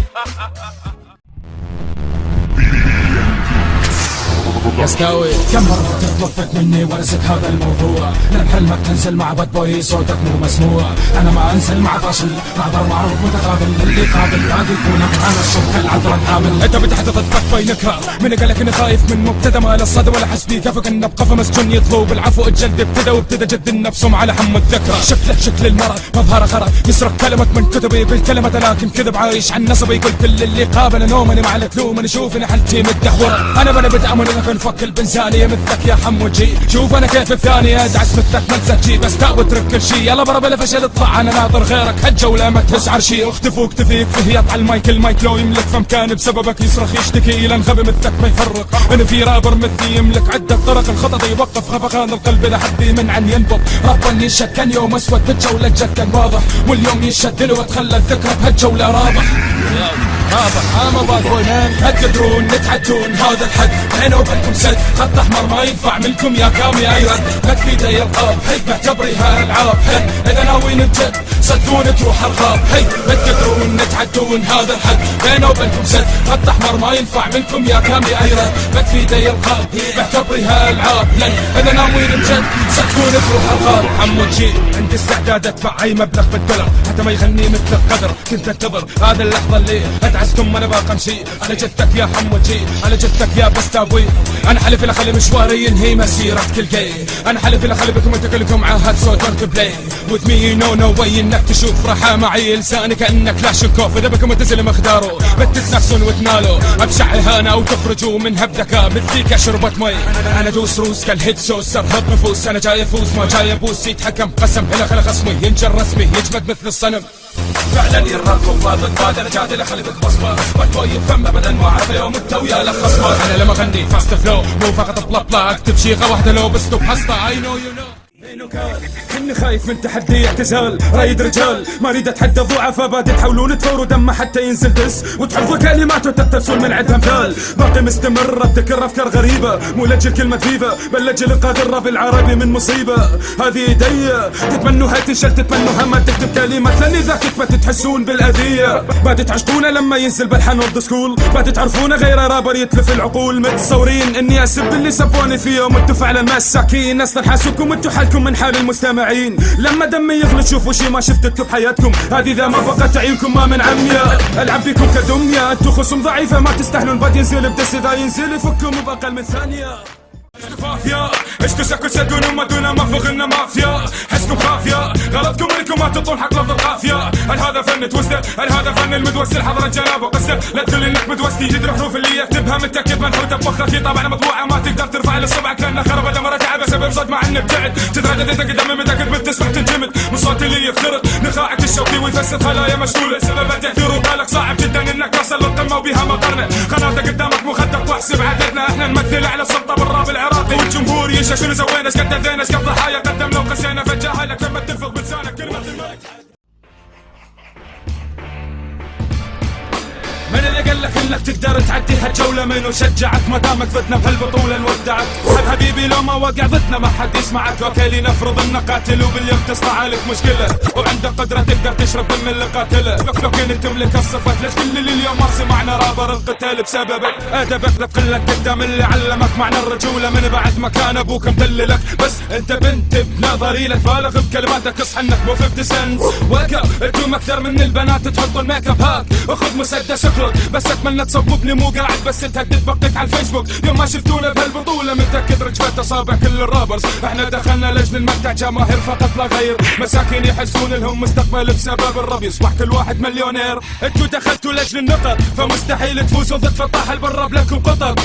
يستوي كم مرة تطلبت مني ورثت هذا الموضوع لأن حلمك تنزل مع باد بوي صوتك مو مسموع. أنا ما أنزل مع فاشل نظر معروف متقابل اللي قابل باقي يكون أنا الشوكة العذرة الحامل. انت بتحدث تطبق بينك من قالك اني خايف من مبتدا ما له صدى ولا حسبي كفك انه بقفه مسجون يطلب العفو الجلد ابتدى وابتدى جد النفسهم على حم الذكرى. شكله شكل المرض مظهره خرا يسرق كلمة من كتبي بالكلمة لكن كذب عايش عن نصبي يقول كل اللي قابل نومني مع التلوم انا شوف اني حالتي متدهورة. انا بتأمل انك نفك البنزانية مثلك يا حموجي شوف انا كيف الثانية ادعس مثلك ملزجي بس واترك كل شي يلا برا بلا فشل اطلع انا ناطر غيرك هالجولة ما تهز عرشي. اختفوا اكتفيك فيه يطع المايك لو يملك فمكان بسببك يصرخ يشتكي الى غبي مثلك ما يفرق. انا في رابر مثلي يملك عدة طرق الخطط يوقف خفقان القلب لحد يمنع ان ينبض. ربا يشهد كان يوم اسود بالجولة جد كان واضح واليوم يشهد له وتخلى الذكرى بهالجولة رابح. انا باد بوي مان تقدرون نتحدون هذا الحد بينه وبينكم سد خط احمر ما ينفع منكم يا كامي ايرد لك في دي القاب هي بعتبريها العاب هي اذا ناويين بجد صدقون تروح الغاب هي تقدرون نتحدون هذا الحد بينه وبينكم سد خط احمر ما ينفع منكم يا كامي ايرد لك في دي القاب بعتبريها العاب اذا ناويين بجد صدقون تروح الغاب. حموجي عندي استعداد ادفع اي مبلغ بالدولار حتى ما يغني مثل القدر كنت انتظر هذا اللحظة اللي ادعسكم انا باقي امشي. انا جدتك يا حموجي انا جدتك يا بستاوي انا حلف لا خلي مشواري ينهي مسيرة كل جاي. انا حلف لا خلي بكم انت كلكم عهد صوت دونت بلاي with me no way انك تشوف راحة معي لساني كانك لاش الكوف اذا بكم تزل مخداره بتتنفسون وتنالوا ابشع اهانة وتخرجوا منها بذكاء مثليك شربت مي. انا دوس روس كالهيد سوس ارهب نفوس انا جاي افوز ما جاي ابوس يتحكم قسم هلا خلي خصمي ينجر رسمي يجمد مثل الصنم. فعلا يركب ضابط بادر جادل خليك بصمه بطوي فم ابدا ما اعرف يوم انت ويا لك خصمه. انا لما اغني فاست فلو مو فقط بلا بلا اكتب شيغه واحده لو بستوب حسطه اي نو يو نو. اني خايف من تحدي اعتزال رايد رجال ما اريد اتحدى ضعفاء بادي تحاولون تفوروا دمه حتى ينزل دس وتحفظوا كلمات وتترسون من عندها امثال. باقي مستمر ابتكر افكار غريبه مو لاجل كلمه فيفا بل لاجل انقاذ الراب العربي من مصيبه. هذه ايدي تتمنوها تنشل تتمنوها ما تكتب كلمات لاني اذا كتبت تحسون بالاذيه. بادي تعشقونه لما ينزل بالحن اوف ذا سكول بادي تعرفونه غير رابر يتلف العقول متصورين اني اسب اللي سبوني فيهم انتو فعلا مساكين اصلا حاسوكم وانتو حالكم من حال المستمعين. لما دمي يغلي تشوفوا شي ما شفتوا بحياتكم هذه اذا ما بقت عيونكم ما من عمياء العب فيكم كدميه انتو خصم ضعيفه ما تستاهلون باد ينزل بدس اذا ينزل يفكم باقل من ثانيه. مافيا اشتو سكت سدون وما دون ما فوقنا مافيا حسكم خافيا غلطكم انكم ما تطون حق لفظ القافيه. هل هذا فن توستر هل هذا فن المدوسر حضر الجناب وقصر لا تقول انك مدوستي تدري حروف اللي يكتبها متاكد منحوته بمخك طبعا مطبوعه ما تقدر ترفع لصبعك لانها خربت امرها تعبه سبب صدمه عن ابتعد تتردد انت قدام متاكد من تسمع تنجمد من صوت اللي يفترق نخاعك الشوقي ويفسد خلايا مشلوله سبب التاثير وبالك صعب جدا انك تصل للقمه وبها مقرنا. قناتك قدامك مخدق واحسب عددنا احنا نمثل اعلى سلطه بالراب العراقي والجمهور ينشا شنو سوينا ايش قد اذينا ايش قد ضحايا قدمنا وقسينا فجاهلك لما تنفض بلسانك كلمه الملك. من اللي قال لك انك تقدر تعدي هالجولة منو شجعك ما دامك ضدنا بهالبطولة نودعك. حبيبي لو ما وقع ضدنا ما حد يسمعك اوكي نفرض انه قاتل وباليوم تصنع لك مشكلة وعندك قدرة تقدر تشرب دم اللي قاتله. لو كنت تملك الصفات ليش كل اللي اليوم ما سمعنا رابر القتال بسببك. ادبك لا تقلك قدام اللي علمك معنى الرجولة من بعد ما كان ابوك مدللك بس انت بنت بنظري لا تبالغ بكلماتك اصحى انك مو 50 سنت وكا انتم اكثر من البنات تحطوا الميك اب هاك اخذ مسدس اخرج بس اتمنى تصوبني مو قاعد بس تهدد بقتك على الفيسبوك. يوم ما شفتونا بهالبطولة متأكد رجفت اصابع كل الرابرز. احنا دخلنا لجل المتع جماهير فقط لا غير، مساكين يحسون لهم مستقبل بسبب الرب، يصبح كل واحد مليونير. انتو دخلتوا لجل النقط فمستحيل تفوزوا ضد فطاح البراب لكم قطب.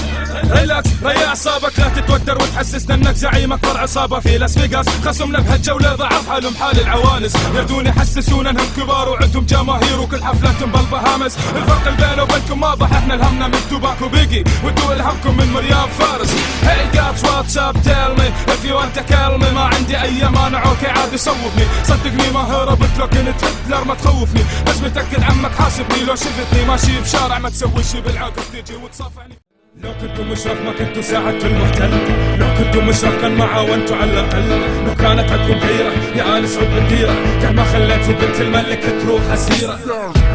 ريلاكس ريح اعصابك لا تتوتر وتحسسنا انك زعيم اكبر عصابة في لاس فيغاس. خصمنا بهالجولة ضعف حالهم حال العوانس، يردون يحسسونا انهم كبار وعندهم جماهير وكل حفلاتهم بالبهامس. الفرق بينه وبينكم واضح، احنا الهمنا من توباك وبيجي وانتو الهمكم من مريم فارس. Hey guys what's up tell me if you want to kill me، ما عندي اي مانع اوكي عادي صوبني. صدقني ما هربت لو كنت هتلر ما تخوفني، بس متأكد عمك حاسبني لو شفتني ماشي بشارع ما تسوي شي بالعكس تيجي وتصافحني. لو كنتوا مشرف ما كنتوا ساعدتوا المحتل، لو كنتوا مشرف كان ما عاونتوا على الاقل، لو كانت عندكم غيره يا ال سعود بالديره كان ما خليتوا بنت الملك تروح اسيره.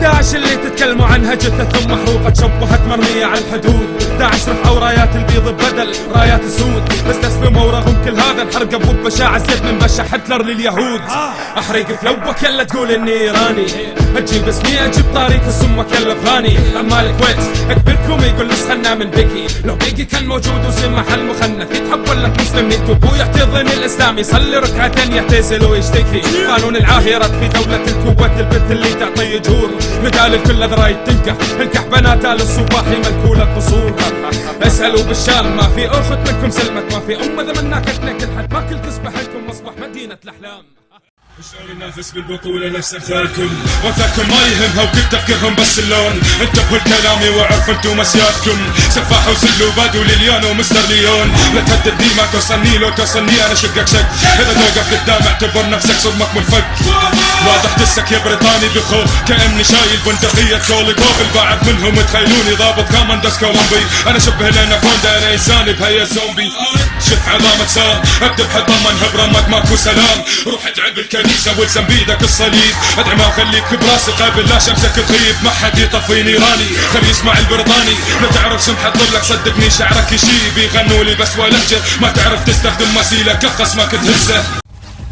داعش اللي تتكلموا عنها جثث محروقه تشوهت مرميه على الحدود، داعش رفعوا رايات البيض بدل رايات السود، بس تسلموا ورغم كل هذا انحرقوا ببشاعه زيت من بشع هتلر لليهود. احرق ثوبك يلا تقول اني ايراني، اجيب اسمي اجيب طريق سمك يلا بغاني. اما الكويت اكبركم يقول نسخنا من بيكي، لو بيجي كان موجود وسمح المخنث يتحول لك مسلم يتوب ويعتذن الاسلام يصلي ركعتين يعتزل ويشتكي. قانون العاهرة في دولة الكويت البنت اللي تعطي جهور، مثال الكل ذرايد تنكح الكح بنات الصباحي ملكولة قصور. اسألوا بالشام ما في اخت منكم سلمت، ما في اذا منا كتنك الحد ما كل تصبح لكم مصبح مدينة الاحلام. شلون ننافس بالبطولة نفس امثالكم، وثاقكم ما يهمها وكل تفكيرهم بس اللون. انتبهوا لكلامي وعرفوا انتم مسياتكم، سفاح وسلو بادو لليون ومستر ليون. لا تهددني ما توصلني، لو توصلني انا شقك شق، اذا توقف قدام اعتبر نفسك صدمك منفك. واضح دسك يا بريطاني بخوف كأني شايل بندقية كوليكوف، البعض منهم تخيلوني ضابط كاماندوس كولومبي، انا شبه الاناكوندا انا انساني بهيا زومبي. شف عظامك صار اكتب حطمه انهب رمك ماكو سلام، روح ادعي بالكنيسة والزم بيدك الصليب، ادعي ما خليك براسي قابل لا شمسك تغيب، ما حد يطفي نيراني خلي يسمع البريطاني. لا تعرف شو محضر لك صدقني شعرك يشيب، يغنوا لي بس ولهجة ما تعرف تستخدم مسيلة كخصمك تهزه.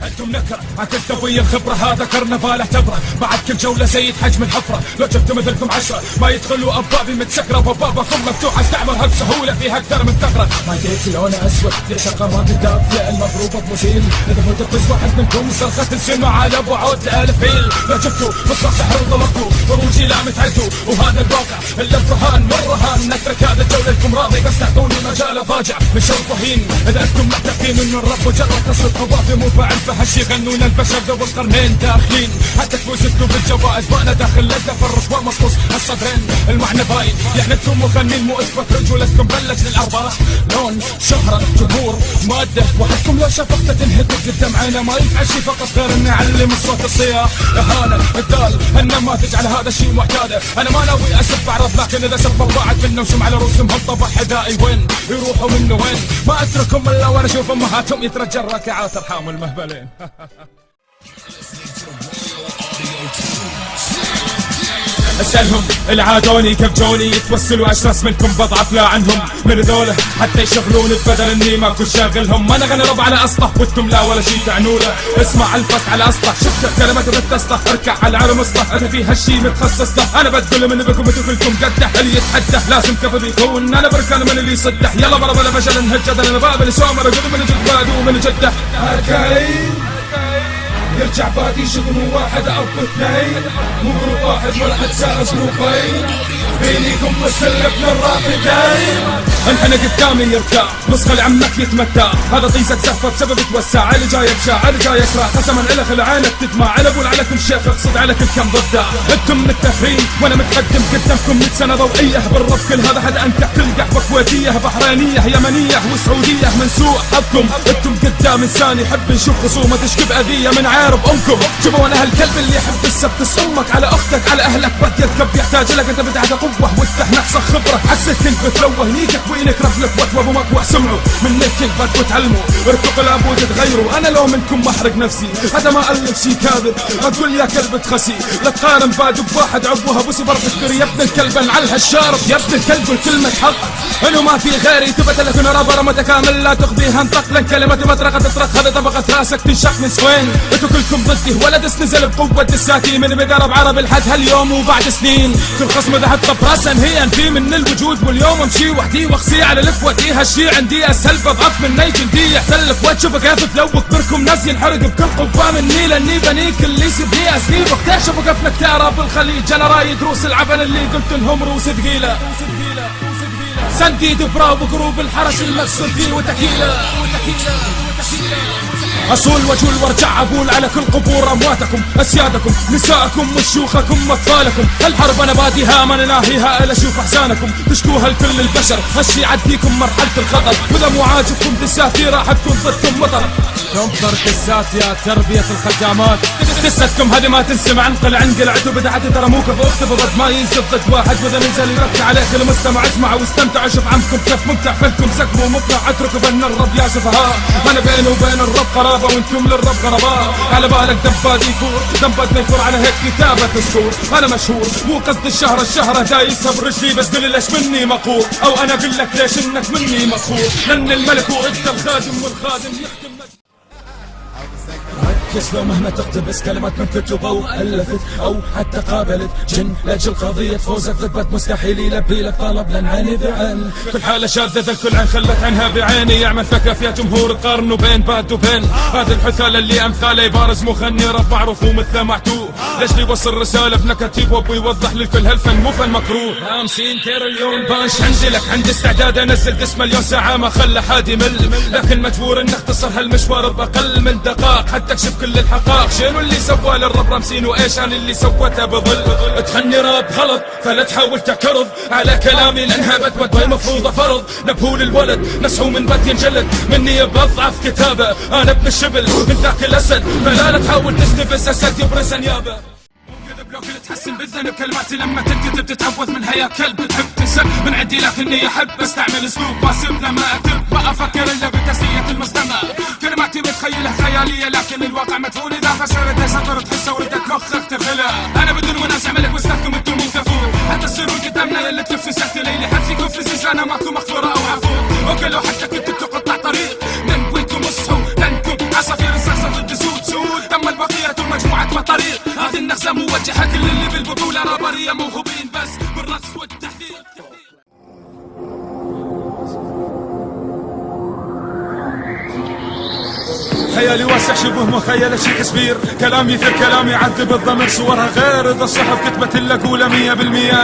انتم نكره عكستوي الخبره هذا كرنفال اعتبره، بعد كل جوله زيد حجم الحفره، لو جبت مثلكم 10 ما يدخلوا ابوابي متسكره وبابكم مفتوحه استعمرها بسهوله فيها اكثر من ثغره. ما يديك لونه اسود ليش القمر تدافع المضروبه بمثيل، اذا فوت القص واحد منكم صرخه السمع على بعد 1000 ميل. لو جبتوا مصباح سحر وضربتوا وروجي لا متعدوا، وهذا الواقع الا برهان من رهان. نترك هذا الجوله لكم راضي بس تعطوني مجال ضاجع من شر ضهين، اذا انتم معتقدين ان الرب مجرد تصرف قوافي مو فاعل فهالشي غنونا البشر ذو القرنين داخلين، حتى تفوزتوا بالجوائز وانا داخل لجنة فرش ومصوص الصدرين. المعنى باين يعني انتم مغنين مو اثبت رجولتكم بلش للارباح، لون شهرة جمهور مادة، وحدكم لو شفقت تنهتك قدام عينه ما يفعل شي فقط غير اني اعلم الصوت الصياح. اهانة الدال النماذج على هذا الشي معتادة، انا ما ناوي اسب اعرض لكن اذا سب الواعد منه وشم على رؤوسهم طبع حذائي وين يروحوا منه وين، ما اتركهم الا وانا اشوف امهاتهم يترجى الركعات ارحام المهبلين. اسألهم العادوني كيف جوني يتوسلوا اشرس منكم بضعف لا عنهم من ذوله حتى يشغلوني ببدل اني ماكو شاغلهم. انا غني ربع على اسطح وانتم لا ولا شي تعنوله، اسمع الفص على اسطح شفت كلمات بتسطح اركع على العالم اسطح، انا في هالشي متخصص له، انا بتقول من بكم بتقولكم قدح اللي يتحدح لازم كفى بيكون، انا بركان من اللي يصدح يلا برا بلا فشل انهجد انا بابل سومر اقول من جد بادو من جده. يرجع بادي شغل واحد او اثنين مو جروب واحد ولا اتساءل جروبين، بينكم مسلبنا الرافدين. انحنى قدامي يركع نسخة لعمك يتمتع، هذا طيسك زفة بسبب توسع، على جاي بشاع على جاي يسرع، قسما على خل عينك تدمع، على بول على كل شيخ اقصد على كل كم ضده. انتم متفقين وانا متقدم قدامكم 100 سنة ضوئية بالرف كل هذا حد انكح تلقح بكويتية بحرينية يمنية وسعودية من سوء حظكم. انتم قدام انسان يحب يشوف خصومة تشكب اذية من عارب امكم، شوفوا انا هالكلب اللي يحب السبت صمك على اختك على اهلك بدي كب يحتاج لك انت بدعة قوة وافتح نحصة خبرة عكس الكلب بتلوه نيجك وينك رفلك وتوب ومكوى سمعوا من الكلب بدكوا تعلموا ارتقوا لابد تغيروا. انا لو منكم محرق نفسي هذا ما الف شي كاذب، اقول يا كلب تخسي لا تقارن بادو بواحد عبوها بوسي برفكر يا ابن الكلب انعلها الشارب يا ابن الكلب والكلمة حق انه ما في غيري تبت لك رابر متكامل لا تخبيها انطق لن كلمة مطرقة تطرق هذا طبقة راسك تنشق من سوين. كلكم ضدي ولا دس نزل بقوة دساتي من بقرب عرب الحد هاليوم وبعد سنين كل خصم ذهب طب راسا هي انفي من الوجود واليوم امشي وحدي واخسي على لفوتي هالشي عندي اسهل بضعف من اي جندي يحتلك وتشوف كيف لو كبركم ناس ينحرق بكل قوة مني لاني بنيك اللي يسبني اسنيب واكتشف وقفنا كتارة بالخليج انا رايد روس العبن اللي قلت انهم روس ثقيلة سنديد برا وقروب الحرس المكسور فيه وتكيلة أصول وجول وارجع أقول على كل قبور أمواتكم أسيادكم نساءكم وشيوخكم وأطفالكم الحرب أنا باديها ما نناهيها إلا أشوف أحزانكم تشكوها لكل البشر هالشي عديكم مرحلة الخطر وإذا مو عاجبكم دساتي راح تكون ضدكم مطر تنطر دسات يا تربية الخدامات دستكم هذه ما تنسمع انقل عن قلعت وبدعت ترى مو كفو اختفى ضد ما ينزل ضد واحد واذا نزل يركع عليك المستمع اسمع واستمتع شوف عمكم كيف ممتع فنكم سكبوا مقطع اتركوا بين الرب يا سفهاء انا بيني وبين الرب قرابه وانتم للرب غرباء على بالك دباد يفور دبادنا يفور على هيك كتابه السور انا مشهور مو قصد الشهره دايسها برجلي بس قل ليش مني مقهور او انا اقول لك ليش انك مني مسحور لان الملك وانت الخادم والخادم يخدم ركز لو مهما تقتبس كلمات من كتب او الفت او حتى قابلت جن لاجل قضيه فوزك ثبت مستحيل يلبي لك طلب لن عيني بعين كل حاله شاذة الكل عين خلت عنها بعيني يعمل فكف يا جمهور قارنوا بين باد وبين هذا الحثال اللي امثاله يبارز مغني رب معروف ومثله معتوه ليش يوصل رساله بنكتيب وابو يوضح للكل هالفن مو فن مكروه 50 تريليون باش عندي لك عندي استعداد انزل دس مليون ساعه ما خلى حد يمل لكن مجبور ان اختصر هالمشوار باقل من دقائق حتى اكشف كل الحقائق شنو اللي سوى للرب رامسين وايش انا اللي سوته بظل تغني راب غلط فلا تحاول تعترض على كلامي لانها بتود المفروض فرض نبهول الولد نسحو من بات ينجلد مني بضعف كتابه انا ابن الشبل من ذاك الاسد فلا تحاول تستفز اسد يبرز انيابه لو كنت تحسن بالذنب كلماتي لما تنكتب تتعوذ منها يا كلب تحب تنسب من عندي لكني احب استعمل اسلوب باسم لما اكتب ما افكر الا بتسلية المستمع كلماتي متخيلة خيالية لكن الواقع مدفون اذا خسرت سطر تحسه وردك مخك تغلى انا بدون منازع ملك واستخدم انتم مو كفور حتى السرور قدامنا يلي تلف ساعة ليلي حبسي كفر سنة ماكو مغفورة او عفو اوكي لو حتى كنت تقطع طريق من بويكم اصحوا لانكم عصافير الصرصة ضد سود تم البقية المجموعة مطاريق هذه النغزة موجهة كل اللي بالبطولة رابرية موهوبين بس بالرقص والتحذير خيالي واسع شبه مخيلة شكسبير كلامي في كلامي عذب الضمير صورها غير اذا الصحف كتبت لك اولى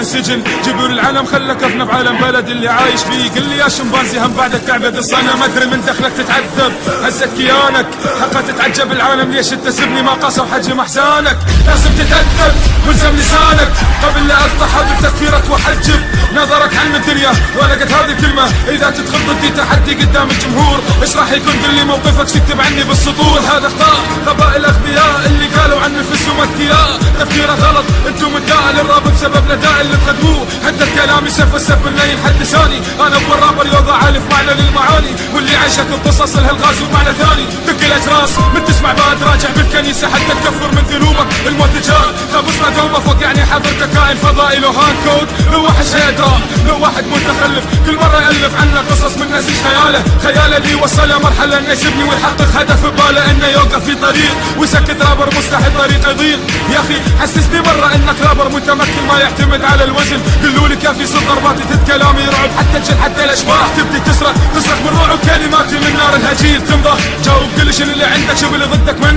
100% سجن جبر العالم خلك افنى بعالم بلد اللي عايش فيه قل لي يا شمبانزي هم بعدك تعبد الصنم ادري من دخلك تتعذب هزت كيانك حقا تتعجب العالم ليش تسبني ما قاسوا حجم احزانك لازم تتأدب والزم لسانك قبل لا اقطع حبل تفكيرك واحجب نظرك عن الدنيا ولقت هذه الكلمة اذا تدخل ضدي تحدي قدام الجمهور ايش راح يكون قل لي موقفك تكتب عني بالسطور هذا اخطاء غباء الاغبياء اللي قالوا عن نفسهم اذكياء تفكيره غلط انتم الداء للراب بسبب الاداء اللي تقدموه حتى كلامي سف السف انه ينحد لساني انا ابو الرابر يوضع الف معنى للمعاني واللي عايشك القصص لها الغاز ومعنى ثاني دق الاجراس من تسمع بعد راجع بالكنيسه حتى تكفر من ذنوبك الموت جاء خبصنا دومه فوق يعني حضرتك كائن فضائي له هاند كود لو واحد هيدرا لو واحد متخلف كل مره يالف عنه قصص من ناس خياله اللي وصله مرحله انه يسبني ويحقق هدف بباله انه يوقف في طريق ويسكت رابر مستحيل طريق يضيق يا اخي حسسني مره انك رابر متمكن ما يعتمد على الوزن قلوا لي كافي صوت ضرباتي كلامي يرعب حتى الجن حتى الاشباح تبدي تسرق من رعب كلماتي من نار الهجير تمضى جاوب كل شيء اللي عندك شوف اللي ضدك من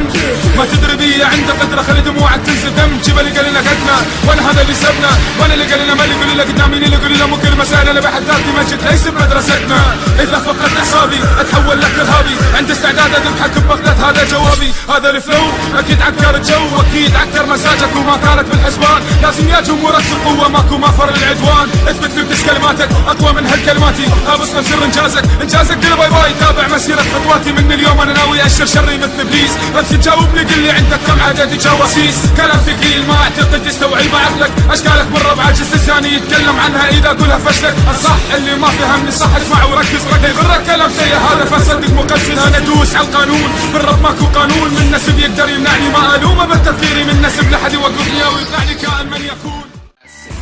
ما تدري بي عندك قدره خلي دموعك تنزل دم جيب اللي قال لنا قدنا وانا هذا اللي سبنا وانا اللي قال لنا ما اللي يقول لنا قدام مين اللي يقول لنا مو كل مسائل انا بحد ذاتي ما جيت ليس بمدرستنا اذا فقدت اعصابي اتحول لك ارهابي عندي استعداد اضحك ببغداد هذا جوابي هذا الفلو اكيد عكر الجو اكيد عكر مزاجك وما كانت بالحسبان لازم يا جمهورك القوه ماكو مفر للعدوان اثبت لي بتس كلماتك اقوى من هالكلماتي ابصنا بسر انجازك قل باي باي تابع مسيره خطواتي من اليوم انا ناوي اشر شري مثل ابليس بس تجاوبني قل لي عندك كم عدد جواسيس كلام ثقيل ما اعتقد يستوعب عقلك اشكالك مره بعجز لساني يتكلم عنها اذا اقولها فشلك الصح اللي ما فهمني صح اسمع وركز يغرك كلام سيء هذا فصدق مقصد انا ادوس على القانون بالرب ماكو قانون من نسب يقدر يمنعني ما الومه بالتفكيري من نسب لحد يوقفني او يطلعني كائن من يكون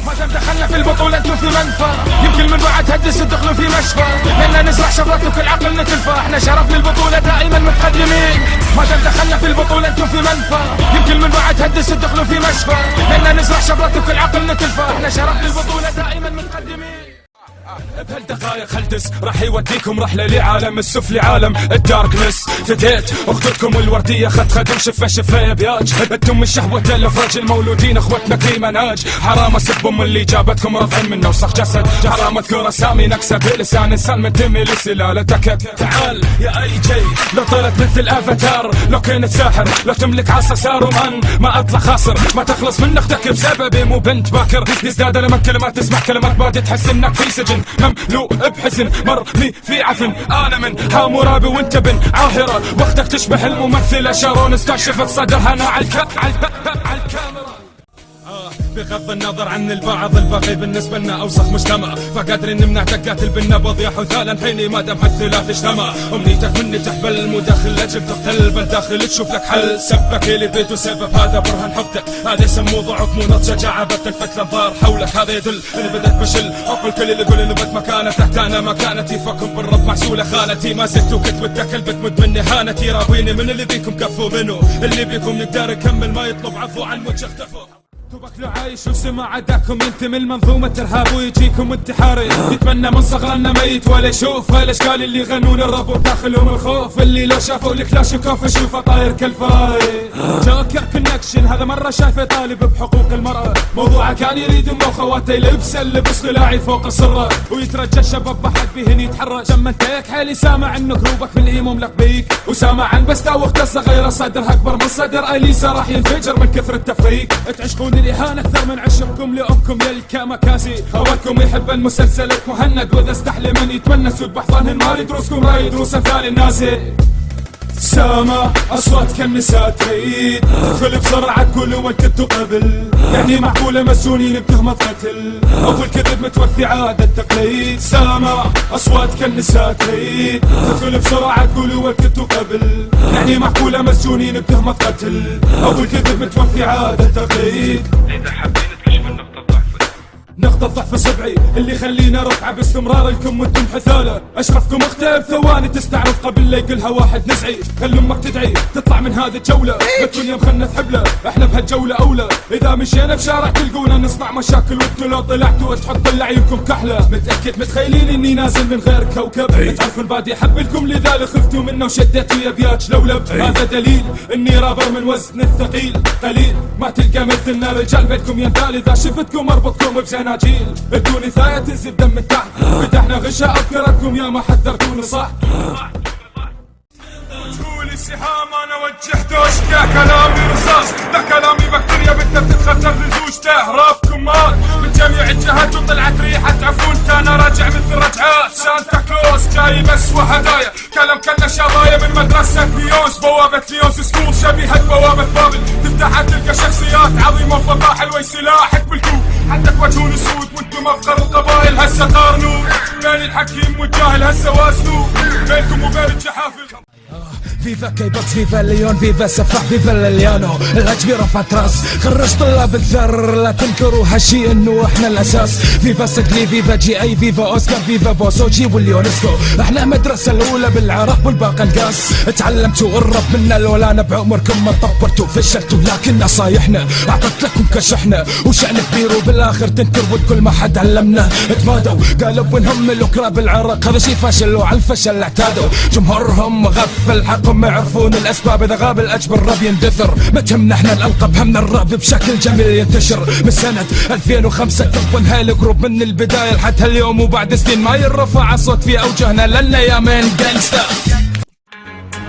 ما دام دخلنا في البطولة انتو في منفى، يمكن من بعد هدس تدخلوا في مشفى، لأننا نزرع شفرات وكل عقل نتلفى، احنا شرف للبطولة دائما متقدمين. ما دام دخلنا في البطولة انتو في منفى، يمكن من بعد هدس تدخلوا في مشفى، لأننا نزرع شفرات وكل عقل نتلفى، احنا شرف للبطولة دائما متقدمين. بهالدقايق هلدس راح يوديكم رحلة لعالم السفلي، عالم الداركنس. فديت اختكم الوردية خد خدم شفة شفة يا بياج، انتم من شهوة الافراج المولودين اخوتنا كي مناج. حرام اسب ام اللي جابتكم رضع من وسخ جسد، حرام اذكر اسامي نكسة بلسان انسان من دمي لسلالتك. تعال يا اي جي لو طلت مثل افاتار، لو كنت ساحر لو تملك عصا سارومان، ما اطلع خاسر ما تخلص من اختك بسببي مو بنت باكر. يزداد لما كلمات تسمع كلمات بادي تحس انك في سجن مملوء بحزن مرمي في عفن. انا من حامورابي وانت بن عاهرة، واختك تشبه الممثلة شارون استكشفت صدرها انا على الكاميرا. بغض النظر عن البعض الباقي بالنسبة لنا أوسخ مجتمع، فقادرين نمنع تقاتل بالنبض يا حثالا حيني ما دام هالثلاث اجتمع. أمنيتك مني تحبل مو داخل أجل تقتل بل داخل تشوف لك حل. سبك اللي بيته سبب هذا برهن حبتك، هذا يسموه ضعف مو نضج شجاعة بتلفت الأنظار حولك. هذا يدل إن بدك بشل عقل كل اللي يقول إنه بد مكانه تحت أنا مكانتي. فكم بالرب محسولة خانتي ما زلت وكتبت كلب بتمد مني هانتي. راويني من اللي بيكم كفوا منه، اللي بيكم يقدر يكمل ما يطلب عفو عن وجه اختفوا. توبك لو عايش وسمع عداكم ينتمي لمنظومة ارهاب ويجيكم انتحاري، يتمنى من صغرنا ميت ولا يشوف هالاشكال اللي يغنون الرب وبداخلهم الخوف، اللي لو شافوا الكلاشينكوف يشوفه طاير كالفراي. جوكر كونكشن هذا مرة شايفه طالب بحقوق المرأة، موضوعه كان يريد ام خواتي يلبس اللبس خلاعي فوق السرة، ويترجى الشباب بحد بهن يتحرج. اما انتك حالي سامع ان جروبك في الايمو ملق بيك، وسامع عن بستا واخته صغيرة صدرها اكبر من صدر اليسا راح ينفجر من كثر التفريق. تعشقون الإهانة أكثر من عشقكم لأمكم يا الكاماكازي، خواتكم يحبن مسلسلك مهند، وإذا استحلي من يتمنى سود بحضانهن ما يدرسكم راي يدرس أمثال النازي. سامع أصوات كالنساء تريد تدخل بسرعة تقولوا وين كنتوا قبل، يعني معقولة مسجونين بتهمة قتل أو الكذب متوفي عادة التقليد. سامع أصوات كالنساء تريد تدخل بسرعة تقولوا وين كنتوا قبل، يعني معقولة مسجونين بتهمة قتل أو الكذب متوفي عادة التقليد. إذا حابين تكشفوا نقطة ضعف صبعي اللي يخلينا رفعة باستمرار لكم وانتم حثالة. اشرفكم اختها بثواني تستعرض قبل لا يقلها واحد نزعي. خلي امك تدعي تطلع من هذه الجولة، بتكون يا مخنث حبلة احنا بهالجولة اولى. اذا مشينا بشارع تلقونا نصنع مشاكل، وانتوا لو طلعتوا تحط لعيونكم كحلة. متأكد متخيلين اني نازل من غير كوكب، تعرفوا البادي حبلكم لذلك خفتوا منه وشديتوا يا بياج لولب. هذا دليل اني رابر من وزن الثقيل قليل، ما تلقى مثلنا رجال بيتكم ينتال. اذا شفتكم اربطكم بزناجيل، ادوني ثاية تنزل دم من تحت. فتحنا غشاء اذكركم يا ما حذرتوني صح. تقول السهام انا وجهته اشكا كلامي رصاص، ذا كلامي بكتيريا بدها بتتخطر لزوجته. رافكم مات من جميع الجهات وطلعت ريحة عفونت. انا راجع مثل رجعات سانتا كلوز جاي بس وهدايا. كلام كنا شظايا من مدرسة ليونز، بوابة ليونز سكول شبيهة بوابة بابل. تفتحها تلقى شخصيات عظيمة وفطاحل وسلاحك بالكوب، حتى توجهون سود وانتم افخر القبائل. هسه قارنوا بين الحكيم والجاهل، هسه وازنوا بينكم وبين الجحافل. فيفا كيبوكس فيفا ليون فيفا سفاح فيفا لليانو. الهجمي رفعت راس خرج طلاب الثر، لا تنكروا هالشي انه احنا الاساس. فيفا سجلي فيفا جي اي فيفا اوسكار فيفا بوسوجي واليونسكو. احنا المدرسة الاولى بالعراق والباقي القاس. تعلمتوا الرب منا لولانا بعمركم ما طبرتوا فشلتوا، لكن نصايحنا اعطت لكم كشحنا. وشأن كبير وبالاخر تنكر كل ما حد علمنا. تمادوا قالوا بنهم الاكرا بالعراق، هذا شي فاشل وعلى الفشل اعتادوا. جمهورهم غفل حقهم ما يعرفون الاسباب، اذا غاب الاجبر الراب يندثر. ما تهمنا احنا الالقاب، همنا الراب بشكل جميل ينتشر. من سنة 2005 كون هاي الجروب من البداية لحد هاليوم، وبعد سنين ما يرفع صوت في اوجهنا لنا يا مان جانجستا.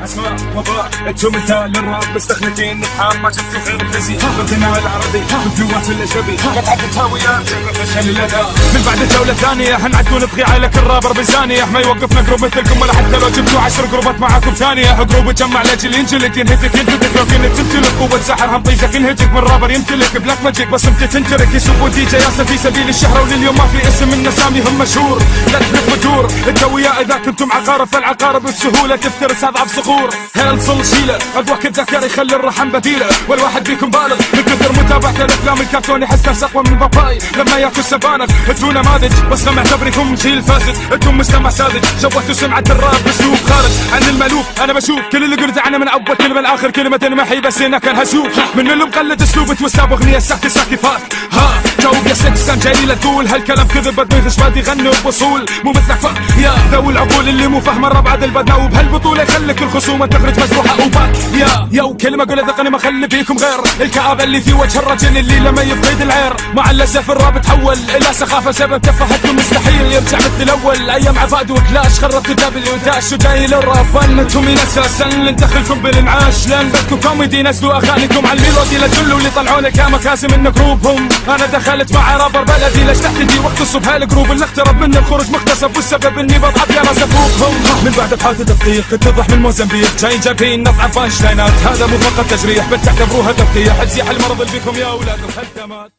اسماء وضاء انتم مثال للراب مستخلفين نفحام ما شفتوا غير الفزي. غنى العربي بفلوات الاجنبي قد عدت هاويات فشل الاداء. من بعد جولة ثانية حنعدوا نبغي عائلك الرابر بزانية. ما يوقفنا جروب مثلكم ولا حتى لو جبتوا 10 جروبات معاكم ثانية. جروب تجمع لاجل ينجلد ينهتك ينهتك. لو كنت تمتلك قوة سحر هنطيزك ينهتك. من رابر يمتلك بلاك ماجيك بس انت تنترك. يسوقوا دي جي ياسر في سبيل الشهرة، ولليوم ما في اسم من اساميهم مشهور. لا تلف ودور الجوية اذا كنتم عقارب، فالعقارب بسهولة تفترس اضعف صخور. هل صل شيله اضواك الذكر يخلي الرحم بديله، والواحد بيكم بالغ من كثر تابعت الافلام الكرتوني حس نفسي اقوى من باباي لما ياكل سبانخ. انتو نماذج بس ما معتبركم جيل فاسد، انتم مجتمع ساذج جوتوا سمعة الراب باسلوب خارج عن المألوف. انا بشوف كل اللي قلت عنه من اول كلمة لاخر كلمة محي، بس هنا كان هزوف من اللي مقلد اسلوب توساب اغنية ساكي ساكيفات. ها جاوب يا سكسان جاي لا تقول هالكلام كذب بدوي غشبات يغنوا بوصول مو مثلك يا ذوي العقول اللي مو فاهمه الربع البدنا، وبهالبطولة يخليك الخصومة تخرج مجروحة وباك يا وكلمة قولها ذقني ما اخلي فيكم غير الكآبة اللي في وجه الرجل اللي لما يفقد العير. مع الاسف الراب تحول الى سخافة سبب تفهتكم مستحيل يرجع مثل الاول. ايام عفاد وكلاش خربت دبليو داش وجاي للراب انتم من اساسا ندخلكم بالانعاش لان بدكم كوميدي نزلوا اغانيكم على الميلودي لتجلوا اللي طلعونا كمكاسم من جروبهم. انا دخلت مع رابر بلدي ليش تحتدي واختصوا بهالجروب اللي اقترب من الخروج مغتصب والسبب اني بضعف يا ناس افوقهم. من بعد بحاثة الضيق اتضح من موزمبيق جايين جايبين نضعف فاينشتاينات، هذا مو فقط تجريح بل تعتبروها تبقية حتزيح المرض اللي بكم يا اولاد الخدامات.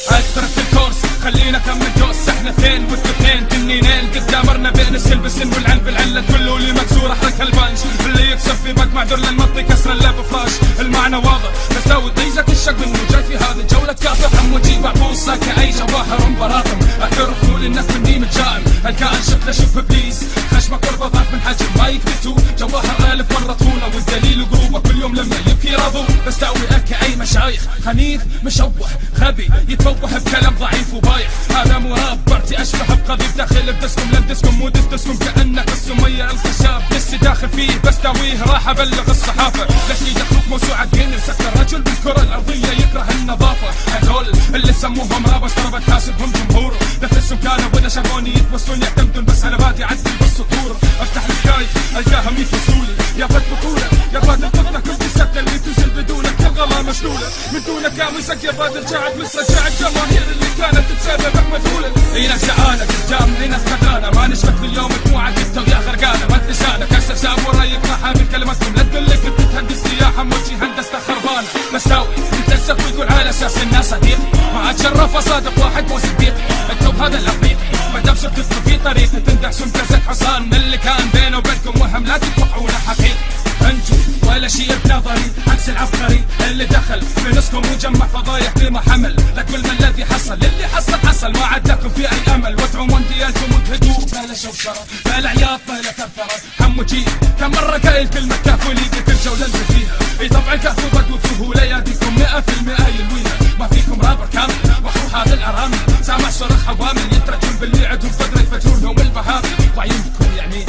اترك الكورس خلينا كمل دوس، احنا اثنين والثنين تنينين قدامرنا بين السلب السن والعن بالعلة كله اللي مكسور احرك البنش اللي يكسب في مجمع در للمنطقة كسر اللاب فلاش. المعنى واضح بس لو تضيزك الشق منه جاي في هذه الجولة كافح حموجي بعبوصة كأي جواهر براطم اعترفوا لانك مني متجائم الكائن شكله شوف ابليس خشمك وربطات من حجم ما يكبتوا جواهر الف مرة طفولة والدليل قروبه كل يوم لما يبكي راضو بس تاويلك كأي مشايخ خنيف مشوه غبي يتفوه بكلام ضعيف وبايخ. هذا مو راب برتي اشبه بقضيب داخل بدسكم لم دسكم مو دسكم كأنك السمية الخشاب لسه داخل فيه بس تاويه راح ابلغ الصحافة. ليش يدخلوك موسوعة جن سكر رجل بالكرة الارضية يكره النظافة. هذول اللي سموهم رابس ترى بتحاسبهم جمهور نفسهم كانوا واذا شافوني يتوسلون يعتمدون بس انا بادي عدل بالسطور. افتح السكاي القاهم يتوسلولي يا بد بطولة يا باد القطنة كنت السكة اللي تنزل بدونك الغلا مشلولة من دونك يا مسك يا باد رجعت مصر رجع الجماهير اللي كانت تسببك مجهولة. هنا سعانة قدام هنا خدانة ما نشفت في اليوم دموعك انت ويا غرقانة ما لسانك هسه ساب ورايك ما حامل كلمتكم لا تدلك بتهندس سياحة موجي هندسة خربانة بس تاوي تتلسف ويقول على اساس الناس صديقي ما اتشرف اصادق واحد مو صديقي انتم بهذا العقيق ما دام صرت في طريقة تندعسون كاسة حصان من اللي كان بينه وبينكم وهم لا تتوقعونه حقيقي. انتم ولا شيء بنظري عكس العبقري اللي دخل في نصكم وجمع فضايح بما حمل لكل ما الذي حصل اللي حصل ما عاد لكم في اي امل. وادعوا مونديالكم وتهدوا بلا شوشره بلا عياط بلا ثرثره حموجي كم مره قايل كلمه كافو لي قلت الجوله اللي فيها اي طبعا كافو بدو بسهوله ياتيكم 100% يلويها ما فيكم رابر كامل واخو هذا الارامل سامع صرخ حوامل يترجم باللي عندهم قدره يفجرونهم البهامل وعيونكم يعني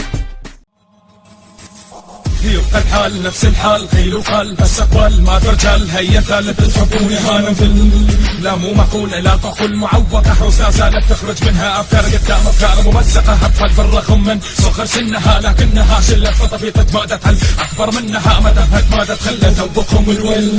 يبقى الحال نفس الحال خيل وقال بس اقوال ما ترجل هيا ثالث تحبوني هانفل لا مو معقول لا تقول معوقة حساسة لا تخرج منها افكار قدام افكار ممزقة هبطل بالرغم من صغر سنها لكنها شلة فطفيطة ما تتحل اكبر منها ما تبهت ما تتخلى ذوقهم الول.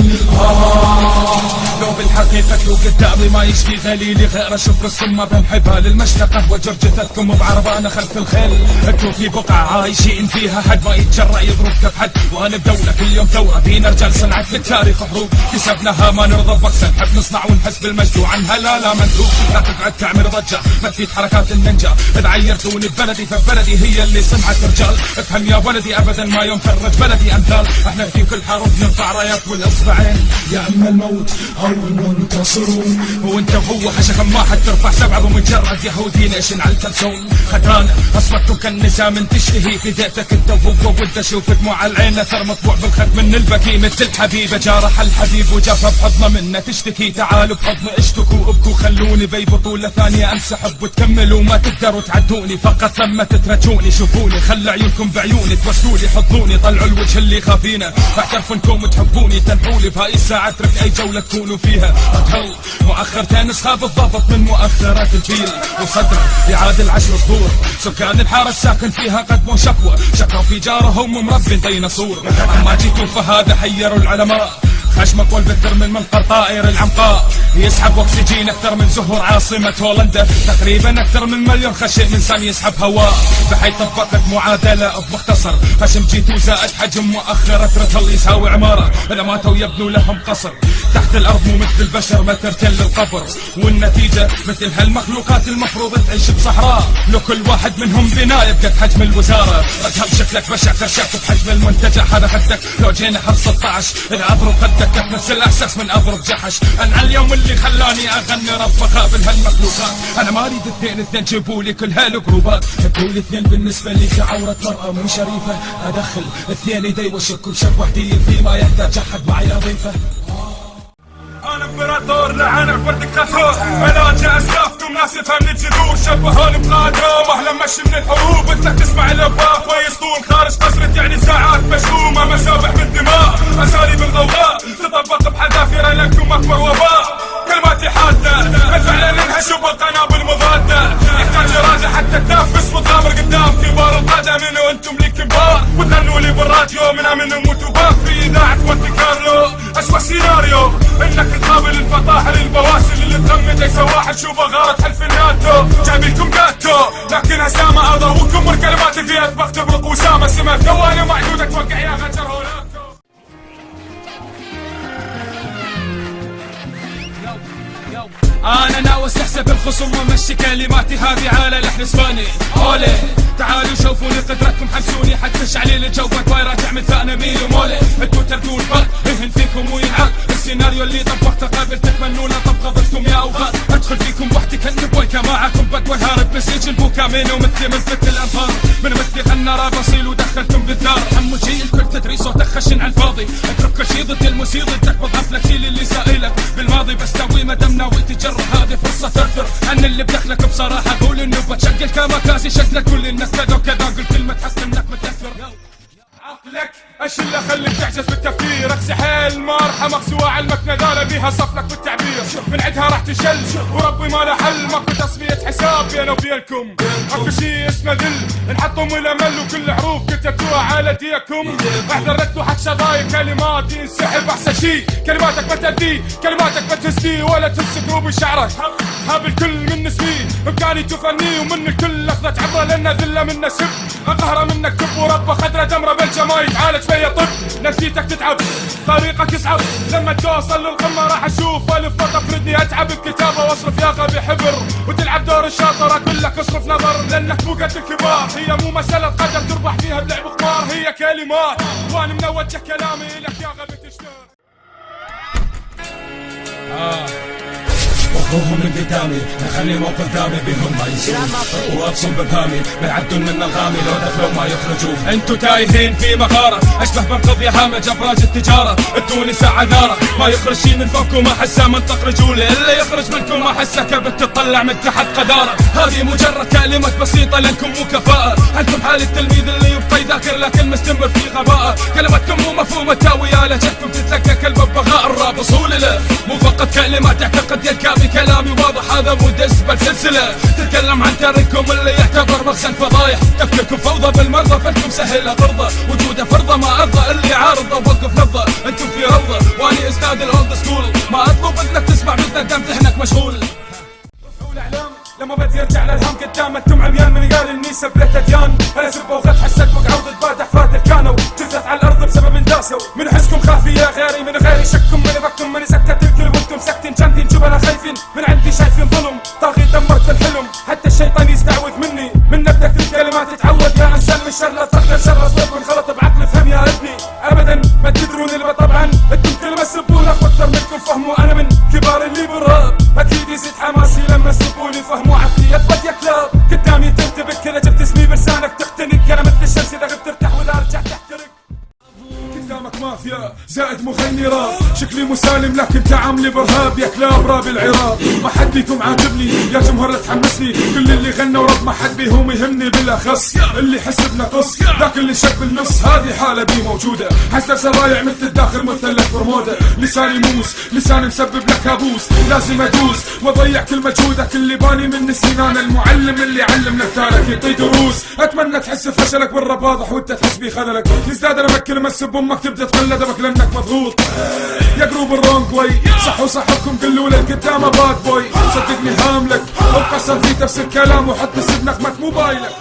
لو بالحقيقة لو قدامي ما يشفي غليلي غير اشوف الصمة بمحبها للمشنقة وجرجتكم بعربانة خلف الخيل انتو في بقعة عايشين فيها حد ما يتجرأ يضرب كف حد وانا بدولة كل يوم ثورة فينا رجال صنعت للتاريخ حروب كسبناها ما نرضى ببكسة نحب نصنع ونحس بالمجد عنها لا مندوب لا تقعد تعمل ضجة ما تفيد حركات النينجا اذا عيرتوني ببلدي فبلدي هي اللي صنعت رجال افهم يا ولدي ابدا ما يوم فرج بلدي امثال احنا في كل حرب نرفع رايات والاصبعين يا اما الموت او المنتصرون وانت وهو حشكم واحد ترفع سبعة ومجرد يهودي نيشن على الكلسون خدانة اصبتكم كالنساء من تشتهي في ذاتك انت وهو ود اشوف دموع العين اثر مطبوع بالخد من البكي مثل الحبيبة جارح الحبيب وجافها بحضنه منه تشتكي تعالوا بحضن اشتكوا ابكوا خلوني بي بطولة ثانية انسحب وتكملوا ما تقدروا تعدوني فقط لما تترجوني شوفوني خلى عيونكم بعيوني توسلولي حضنوني طلعوا الوجه اللي خافينه اعترفوا انكم تحبوني تنحولي بهاي الساعة اترك اي جولة تكونوا فيها اتهل مؤخرتين نسخة بالضبط من مؤخرات الفيل وصدر يعادل 10 شهور سكان الحارة الساكن فيها قدموا شكوا في جارهم مربي ديناصور اما جيتوا فهذا حيروا العلماء خشمك والبتر من منقر طائر العنقاء يسحب اكسجين اكثر من زهور عاصمة هولندا تقريبا اكثر من مليون خشم انسان يسحب هواء بحيث طبقت معادلة بمختصر خشم جيتو زائد حجم مؤخرة رتل يساوي عمارة اذا ماتوا يبنوا لهم قصر تحت الارض مو مثل البشر ما تركن للقبر، والنتيجة مثل هالمخلوقات المفروض تعيش بصحراء. لو كل واحد منهم بناية بقد حجم الوزارة. ادهم شكلك بشع خرشاك بحجم المنتجع هذا خدك. لو جينا حر 16 اذا اضرب خدك نفس الاحساس من اضرب جحش. انا اليوم اللي خلاني اغني رب اقابل هالمخلوقات. انا ما اريد اثنين جيبولي كل هالقروبات. تقول اثنين بالنسبة لي كعورة مرأة مو شريفة. ادخل اثنين يدي واشك بشب وحدي فيما يحتاج احد معي اضيفه. انا امبراطور لعن اكبر دكتاتور. علاجي اسلافكم ناس يفهم الجذور. شبهوني بقادم اهلا مشي من الحروب. انت تسمع الابواب ويسطون خارج قصرة يعني ساعات مشؤومة. مسابح من دماء اساليب الغوغاء تطبق بحذافير لكم اكبر وباء. كلماتي حادة بالفعل ننهش بالقنابل مضادة. يحتاج إرادة حتى تنافس وتغامر قدام كبار القادة. منو انتم لي كبار وتغنوا لي بالراديو من امن نموت وباك في اذاعة مونتي كارلو. اسوأ سيناريو انك تقابل الفطاحل البواسل اللي تغمد اي سواحل. شوفوا غارة حلف الناتو جايبينكم جاتو لكن هسامة اضوكم والكلمات فيها تبغتبرق وسامة. سمع ثواني معدودة توقع يا غجر هوناكو. انا ناوي استحسب الخصوم وامشي كلماتي هذه على لحن اسباني. اولي تعالوا شوفوني قدرتكم حمسوني حتى شعليل الجو بايرة تعمل ثأنا ميل ومولي. انتو تردوا الفرق يهن فيكم وينعاد. السيناريو اللي طبقته قبل تتمنونه طبقه ضدكم يا اوغاد. ادخل فيكم وحدي كالنبويكا معكم بدوي هارب بسجن بوكا منو مثلي من فك الانهار. من مثلي خنارة بصيل ودخلتم بالدار. حمو شي الكل تدري صوتك خشن على الفاضي. اترك كل شي ضد الموسيقى ضدك بضعف لك شيل اللي سائلك بالماضي. بس توي ما دام ناوي تجرب هذه فرصة ترثر عن اللي بدخلك بصراحة. قول انه بتشكل كاماكازي شكلك كل انك كذا وكذا. قل كلمة تحس انك متأثر. عقلك ايش اللي خليك تعجز بالتفكير. اكسي حيل مرحة مقسوة علمك نذالة بيها صفلك بالتعبير. من عدها راح تشل وربي ما له حل. ماكو تصفية حساب بينه وبينكم. اكو شي اسمه ذل انحطم الامل وكل حروف كتبتوها على ديكم. احذرتوا حق شظايا كلمات ينسحب. احسن شي كلماتك ما تأذي كلماتك ما تهزي ولا تمسك روب شعرك. هاب الكل من اسمي بامكاني تفني ومن الكل اخذت عبره لانه ذله من نسب. قهره منك تب وربه خدره دمره بالجما يتعالج فيا طب. نفسيتك تتعب طريقك يصعب. لما توصل للقمه راح اشوف الف خطه فردني اتعب بكتابه واصرف يا غبي حبر. وتلعب دور الشاطر اقول لك اصرف نظر لانك مو قد الكبار. هي مو مساله قدر تربح فيها بلعب قمار. هي كلمات وانا منوجه كلامي لك يا غبي تشتغل. وقوهم من قدامي نخلي موقف دامي بهم ما يسوون. وابصم ببهامي ما يعدون من الغامي. لو دخلوا ما يخرجون. انتو تايهين في مغارة اشبه برقض يا هامج ابراج التجارة. ادوني ساعة نارة ما يخرج شي من فوقكم احسه منطق رجولي. اللي يخرج منكم احسه كبت تطلع من تحت قذارة. هذه مجرد كلمات بسيطة لانكم مو كفاءة. انتم حال التلميذ اللي يبقى يذاكر لكن مستمر في غباء. كلماتكم مو مفهومة تاوية لجتكم تتلقى كالببغاء الراب وصول له. مو فقط كلمات تعتقد يا كلامي واضح هذا مو دسبة سلسلة. تتكلم عن تارككم اللي يعتبر مخزن فضايح. تفكيركم فوضى بالمرضى فلكم سهل غرضة. وجوده فرضة ما ارضى اللي عارضه وقف لفظة. انتم في روضة واني استاذ الاولد سكول. ما اطلب انك تسمع مثل دام ذهنك مشغول. لما بدي ارجع للهم قدام انتم عميان. من قال اني سبلت اديان انا سبه وغد حسيت بقعود ضد فاتح كانوا جثث على الارض بسبب انداسوا. من حسكم خافيه غيري من غيري شككم من بكم من سكت الكل وانتم ساكتين جنبي جبنا خايفين. من عندي شايفين ظلم طاغي دمرت الحلم. حتى الشيطان يستعوذ مني من نبدك الكلمات تتعود. يا انسان من شر لا تقدر شر صوت منخلط بعقل فهم يا ابني. ابدا ما تدرون اللي طبعا انتم كلمه سبون اكثر منكم فهموا. انا من كبار اللي بالراب اكيد يزيد حماسي لما سبوني فهموا عقلية بط يا كلاب. قدامي ترتبك كذا جبت اسمي بلسانك تختنق. انا مثل الشمس اذا غبت ترتاح واذا رجعت تحترق. قدامك مافيا زائد مغني راب. شكلي مسالم لكن تعاملي برهاب يا كلاب راب العراق. ما حد فيكم عاجبني يا جمهور لا تحمسني. كل اللي غنوا راب ما حد بيهم يهمني بالاخص. اللي حس بنقص ذاك اللي شك بالنص. هذه حالة بي موجودة حسب سرايع مثل الداخل مثلث برمودا. لساني موس لساني مسبب لك كابوس. لازم ادوس واضيع كل مجهودك اللي باني من السنين. انا المعلم اللي علم نثالك يعطي دروس. اتمنى تحس بفشلك بالراب واضح وانت تحس بخذلك. يزداد انا بكلمة سب امك تبدا تقل ادبك لانك مضغوط. يا جروب الرونج واي صح وصحكم قلوا لك قدامه باد بوي. صدقني هاملك وقصر في تفسير كلام وحط اسم نغمة موبايلك.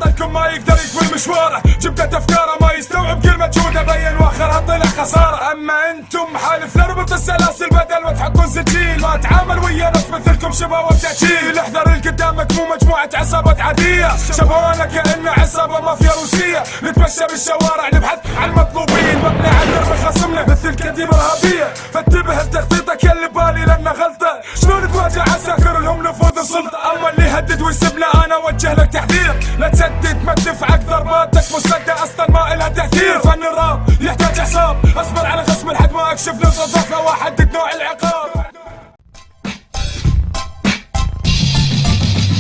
بطلكم ما يقدر يقول مشواره، جبت افكاره ما يستوعب كل مجهوده، بين واخرها طلع خساره. اما انتم حالف نربط السلاسل بدل ما تحطون سجيل، ما اتعامل ويا ناس مثلكم شباب وبتأجيل. احذر اللي قدامك مو مجموعه عصابات عاديه، شبابنا كأنه عصابه مافيا روسيه، نتمشى بالشوارع نبحث عن مطلوبين، مبني على درب خصمنا مثل كتيبه ارهابيه. فانتبه لتخطيطك يا اللي بالي لانه غلطه، شلون تواجه عساكر لهم نفوذ السلطه. اما اللي يهدد ويسبنا انا اوجه لك تحذير، لا تسدد ما تدفعك ضرباتك مسدة اصلا ما الها تاثير. فن الراب يحتاج اعصاب، اصبر على خصم لحد ما اكشف نقطة ضعفه واحدد نوع العقاب.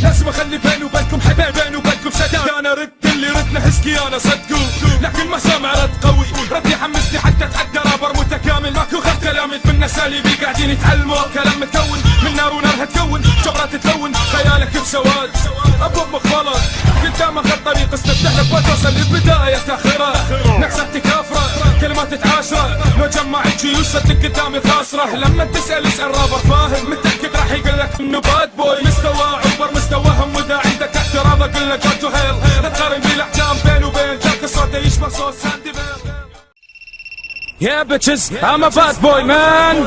لازم اخلي بيني وبينكم حبايب، بيني وبينكم سداد. انا رد اللي ردنا حسكي انا صدقوا، لكن ما سامع رد قوي، رد يحمسني حتى اتحدى رابر متكامل. ماكو غير كلامي من اساليبي قاعدين يتعلموا، كلام متكون من نار ونار هتكون، جبرة تتلون خيالك بسواد. ابوك مخبلط قدامك الطريق، استفتح لك وتوصل لبداية اخرة. نكسة كافرة كلمات تعاشرة، لو جمع الجيوش صدق قدامي خاسرة. لما تسأل اسأل رابر فاهم، متأكد راح يقول لك انه باد بوي مستوى عبر مستواهم. واذا عندك اعتراض اقول لك جو تو هيل، لا تقارن بالاحجام بين وبين ذاك الصوت يشبه صوت ساندي بيل. Yeah bitches, I'm a bad boy man.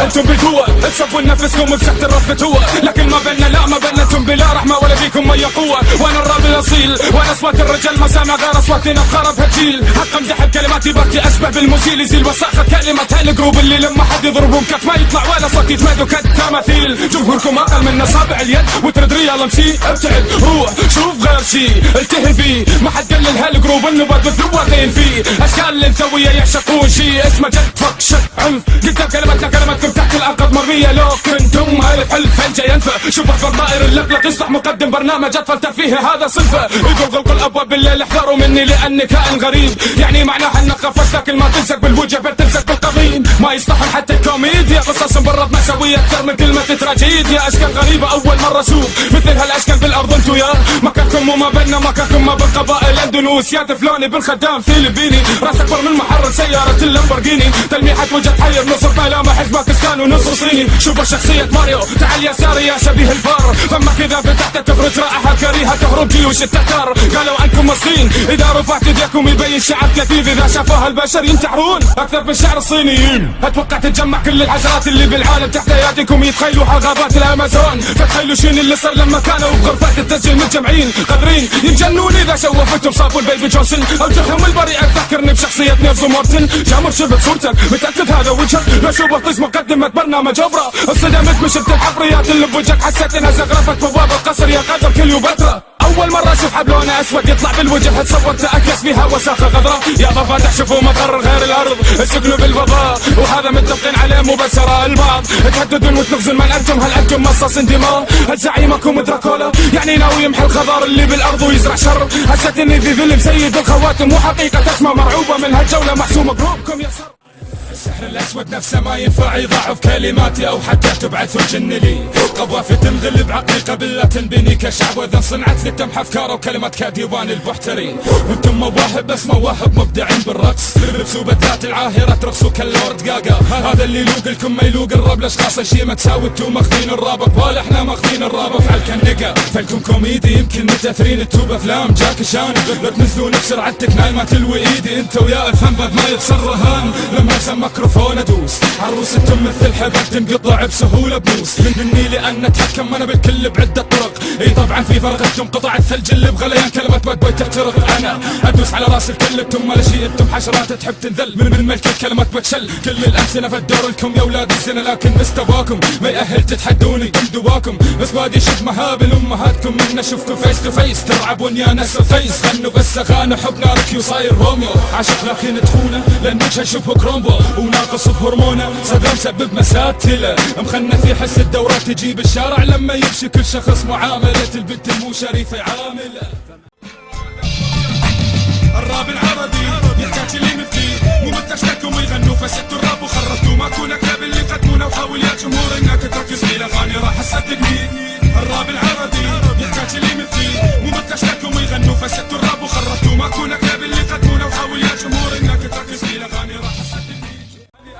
انتم بالقوة تصفون نفسكم بسحت الرف فتوة، لكن ما بيننا لا ما بيننا انتم بلا رحمة ولا فيكم اي قوة. وانا الراب الاصيل وانا اصوات الرجال ما سامع غير اصواتنا بخرب هالجيل. حق امدح بكلماتي بركي اشبه بالمزيل، يزيل وساخة كلمة هالقروب اللي لما حد يضربهم كف ما يطلع ولا صوت يتمادوا كالتماثيل. جمهوركم اقل من اصابع اليد وترد ريال امسي، ابتعد روح شوف غير شي التهي فيه. ما حد قلل هالقروب النبات بالثواقين فيه، اشكال الثوية يعشقون شي اسمه جد فك شك عنف. قدام كلماتنا كلماتكم تحت الارقد مرمية، لو كنتم هالحلف فالجا ينفع. شوف الطائر اللقلق يصلح مقدم برنامج اطفال ترفيه هذا صنفه. يقول غلق الابواب بالليل احذروا مني لاني كائن غريب، يعني معناها انك قفشت لكن ما تلزق بالوجه بل تلزق بالقضيم. ما يصلحون حتى الكوميديا، قصص مبرد مأساوية اكثر من كلمة تراجيديا. اشكال غريبة اول مرة اشوف مثل هالاشكال بالارض انتو يا مكانكم وما بيننا مكانكم ما بين قبائل اندونوس. يا فلاني بالخدام فيلبيني، راس اكبر من محرك سيارة اللامبورجيني. تلميحة وجه تحير نص ملامح باكستان ونص صيني. شوف شخصية ماريو تعال يساري يا شبيه الفار، فما كذا فتحت تخرج رائحة كريهة تهرب جيوش التتار. قالوا عنكم مصريين اذا رفعت يديكم يبين شعب كثيف، اذا شافوها البشر ينتحرون اكثر من شعر الصينيين. اتوقع تتجمع كل الحشرات اللي بالعالم تحت اياديكم، يتخيلوا غابات الامازون، فتخيلوا شين اللي صار لما كانوا بغرفات التسجيل متجمعين قادرين يتجنون اذا شوفتهم صابوا البيبي جونسون. اوجههم البريئة تذكرني بشخصية نيرزو مورتن. جامر شفت صورتك متاكد هذا وجهك، لا شوفه طيس مقدمة برنامج اوبرا. انصدمت من شفت الحفريات اللي بوجهك، حسيت انها زغرفت بوابة القصر يا قدر كليوباترا. اول مرة اشوف حب لونه اسود يطلع بالوجه، تصورت اكياس فيها وساخة غضراء. يا ضفادع شوفوا مقر غير الارض اسكنوا بالفضاء، وهذا متفقين عليه مو بس اراء البعض. تهددون وتنغزون من انتم، هل انتم مصاصين دماء؟ هل زعيمكم دراكولا يعني ناوي يمحي الخضار اللي بالارض ويزرع شر؟ حسيت اني في فيلم سيد الخواتم، وحقيقة اسمى مرعوبة من هالجولة محسومة قلوبكم يا سر. السحر الاسود نفسه ما ينفع يضاعف كلماتي او حتى تبعث الجن لي. قوافي تنغلب عقيقه بالله تنبني كشعب، واذا صنعت للتمح افكار وكلمات كديوان البحتري. وانتم مواهب بس مواهب مبدعين بالرقص، لبسوا بدلات العاهره ترقصوا كاللورد جاجا. هذا اللي يلوق لكم ما يلوق الراب، الاشخاص شي ما تساوي انتم ماخذين الراب قبال، احنا ماخذين الراب افعال كالنقا. فلكم كوميدي يمكن متاثرين انتو بافلام جاك شان، لا تنزلون بسرعه تكناي ما تلوي ايدي انت ويا افهم بعد ما يكسر رهان. لما سمى ميكروفون ادوس عروس انتم مثل حبل تنقطع بسهوله بموس مني، لان اتحكم انا بالكل بعده طرق. اي طبعا في فرق انتم قطع الثلج اللي بغليان كلمه باد بوي تحترق. انا ادوس على راس الكل انتم ولا شيء، انتم حشرات تحب تنذل من ملك الكلمات بتشل. كل الامثله فالدور لكم يا اولاد الزنا، لكن مستواكم ما يأهل تتحدوني دم دواكم. بس بادي شد مهابل امهاتكم من اشوفكم فيس تو فيس، تلعبون يا ناس فيس. غنوا بس اغاني حب نارك وصاير روميو، عاشق لكن تخونه لان وجهه شبه كرومبو وناقص بهرمونه. صدام مسبب مساتله مخنث يحس الدورات تجيب الشارع لما يمشي كل شخص معامله البنت المو شريفه عامله. الراب العربي يحتاج اللي مثلي، مو متشتكوا ويغنوا فسدتوا الراب وخربتوا ماكو نكهه باللي يقدمونه. وحاول يا جمهور انك تركز في الاغاني راح تصدقني. الراب العربي يحتاج اللي مثلي، مو متشتكوا ويغنوا فسدتوا الراب وخربتوا ماكو نكهه باللي يقدمونه. وحاول يا جمهور انك تركز في الاغاني راح تصدقني.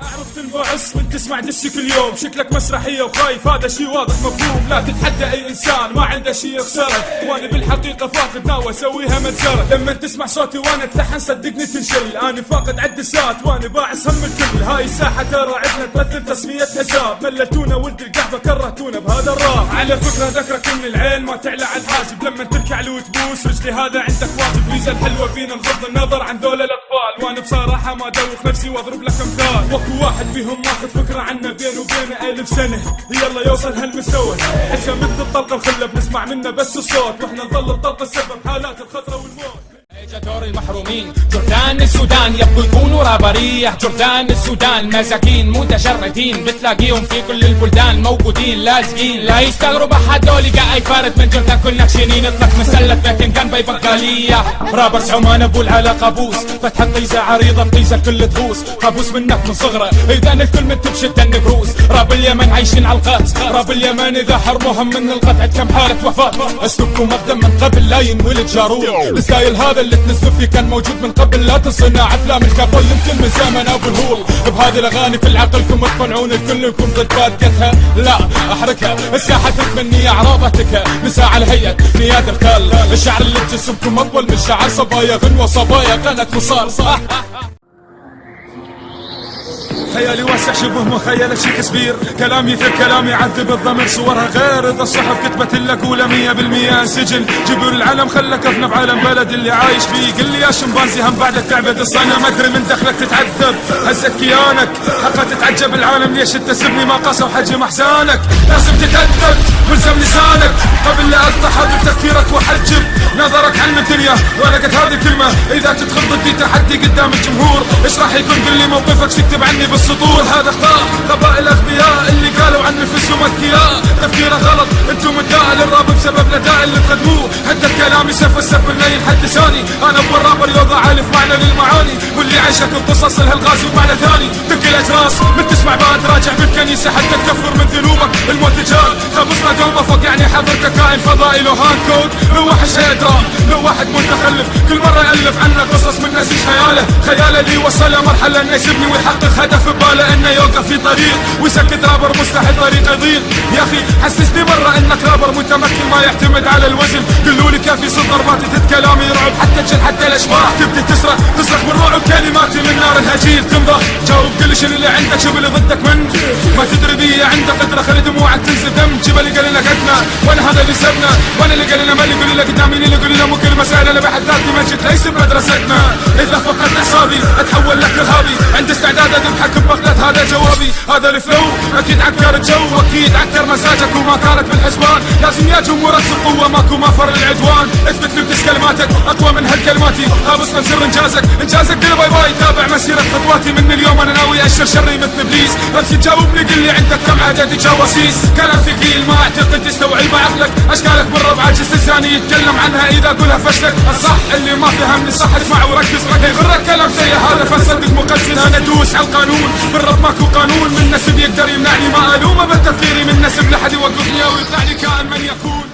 اعرف تنبعث وانت تسمع دسي كل يوم، شكلك مسرحية وخايف، هذا شي واضح مفهوم. لا تتحدى اي انسان ما عنده شي يخسرك، وانا بالحقيقة فاقد ناوي اسويها مجزرة. لما تسمع صوتي وانا اتلحن صدقني تنشل، انا فاقد عدسات وانا باعث هم الكل. هاي الساحة ترى عدنا تمثل تسمية حساب، ملتونا ولد القحبة كرهتونا بهذا الراب. على فكرة ذكرك ان العين ما تعلى على الحاجب، لما تركع له وتبوس رجلي هذا عندك واجب. ميزة الحلوة فينا نغض النظر عن ذول الاطفال، وانا بصراحة ما ادوخ نفسي واضرب لك امثال. وكو واحد فيهم ماخذ فكرة عنا بينه وبينه 1000 سنة، يلا يوصل هالمستوى. حسها مثل الطلقة الخلة بنسمع منه بس الصوت، واحنا نظل الطلقة السبب حالات الخطرة والموت. اجا دور المحرومين، جردان السودان يبقوا يكونوا رابريه. جردان السودان مساكين متشردين، بتلاقيهم في كل البلدان موجودين لازقين. لا يستغرب احد دولي قاعد فارد من جردان كل نكشينين. اطلق مسلة لكن كان بي بقاليه. رابرز عمان ابو العلا قابوس، فتح طيزة عريضة طيزة الكل تغوص. قابوس منك من صغره اذا الكل مت بشدة النبروس. راب اليمن عايشين على القات، راب اليمن اذا حرمهم من القطع كم حالة وفاة. اسلوبكم مقدم من قبل لا ينولد جارون. الستايل هذا اللي تنزلوا فيه كان موجود من قبل، لا تصنع افلام الكابول يمكن من زمن ابو الهول. بهذه الاغاني في العقلكم تقنعون الكل يكون ضد بادقتها، لا احركها. الساحه تتمني اعراضتك، نساء على هيئه نياد الخال. الشعر اللي بجسمكم اطول من شعر صبايا، غنوه صبايا كانت وصال. خيالي واسع شبه مخيلة شي كسبير، كلامي في كلامي يعذب الضمير. صورها غير اذا الصحف كتبت لك اولى 100% سجن. جبر العلم خلك افنى بعالم بلد اللي عايش فيه. قل لي يا شمبانزي هم بعدك تعبد الصنم، ادري من دخلك تتعذب هزت كيانك. حقا تتعجب العالم ليش تسبني ما قاسوا حجم احزانك. لازم تتأدب والزم لسانك قبل لا اقطع حاضر تفكيرك واحجب نظرك عن الدنيا. ولقت هذه الكلمة اذا تدخل ضدي تحدي قدام الجمهور، ايش راح يكون؟ قل لي موقفك تكتب عني بالسطور. هذا خطأ غباء الاغبياء اللي قالوا عن نفسهم اذكياء. تفكيره غلط، انتم الداء للراب بسبب الاداء اللي تقدموه. حتى الكلام يسف السف الليل حد لساني. انا ابو الرابر يوضع عالف معنى للمعاني، واللي عايشك القصص لها الغازي بمعنى ثاني. دق الاجراس من تسمع بعد راجع بالكنيسة حتى تكفر من ذنوبك المتجال. خبصنا قومه فوق يعني حضرتك كائن فضائي له هانكود. لو واحد شيء ادرى، لو واحد متخلف كل مرة يألف عنا قصص من ناس خياله اللي وصل مرحلة انه يسبني ويحقق هدف بباله انه يوقف في طريق ويسكت رابر مستحيل طريق يضيق. يا اخي حسسني مرة انك رابر متمكن ما يعتمد على الوزن. قلولي كافي صد ضربات كلامي يرعب حتى الجن حتى الاشباح. تبدي تصرخ من رعب كلماتي من نار الهجير تنضخ. جاوب كل شيء اللي عندك شوف اللي ضدك من ما تدري بيه عندك قدرة. خلي دموعك تنزل دم. جيب اللي قال لنا قدنا وانا هذا اللي سبنا، وانا اللي قال لنا ما اللي يقول لنا قدام مين اللي يقول لنا مو كل مسائل انا بحد ذاتي مجد ليس بمدرستنا. اذا فقدت اعصابي اتحول لك ارهابي، عندي استعداد اذبحك ببغداد هذا جوابي. هذا الفلو اكيد عكر الجو، اكيد عكر مزاجك وما كانت بالحسبان. لازم يا جمهورك القوة ماكو مفر للعدوان. اثبت لي بتس كلماتك اقوى من هالكلماتي. خابصنا بسر انجازك قل باي باي. تابع مسيرة خطواتي من اليوم انا ناوي اشر شري مثل ابليس. بس تجاوبني قل لي عندك كم عدد جواسيس. كلام ثقيل ما اعتقد يستوعب عقلك. اشكالك بالربع عاجز لساني يتكلم عنها اذا اقولها فشلك. الصح اللي ما فهمني صح اسمع وركز. يغرك كلام زي هذا فصدق مقصد. انا ادوس على القانون بالرب ماكو قانون. من نسب يقدر يمنعني ما الومه بالتفكيري. من نسب لحد يوقفني او يطلعني كائن من يكون.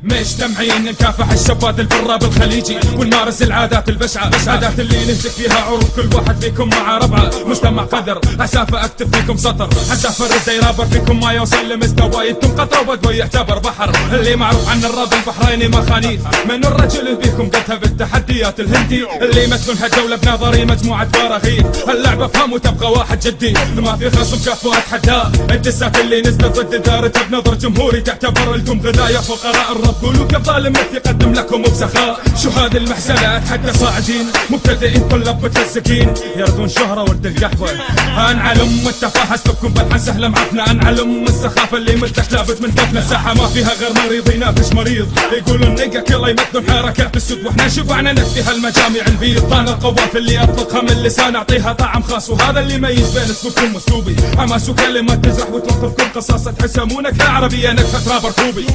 مجتمعين نكافح الشباب البراب الخليجي ونمارس العادات البشعة. عادات اللي نهتك فيها عروض كل واحد فيكم مع ربعه. مجتمع قدر عسافة اكتب فيكم سطر. عسافة الرد يرابر فيكم ما يوصل لمستوى. يتم قطرة وبدو يعتبر بحر. اللي معروف عن الراب البحريني مخانيث. من الرجل اللي فيكم قدها بالتحديات الهندي اللي يمثلونها الدولة بنظري مجموعة فراغيث. اللعبة فهم وتبقى واحد جدي ما في خصم كفو اتحداه. الدسات اللي نزلت ضد دارتها بنظر جمهوري تعتبر لكم غذايا فقراء الرب. قولوا كيف ظالم مثل يقدم لكم بسخاء. شو هذه المحزنة اتحدى صاعدين مبتدئين طلاب متلسكين يرضون شهرة ولد القحوة. انعلم والتفاهة اسلوبكم بلحن سهلة معفنة. انعلم السخافة اللي مثلك لابد من دفنة. الساحة ما فيها غير مريض ينافش مريض. يقولون نقك يلا يمثلون حركات السود واحنا شبعنا نكفي هالمجامع البيض. طعن القواف اللي اطلقها من اللسان اعطيها طعم خاص. وهذا اللي يميز بين اسلوبكم واسلوبي. حماس وكلمات تجرح وتوقفكم قصاصة تحسمونك عربية نكهة رابر كوبي.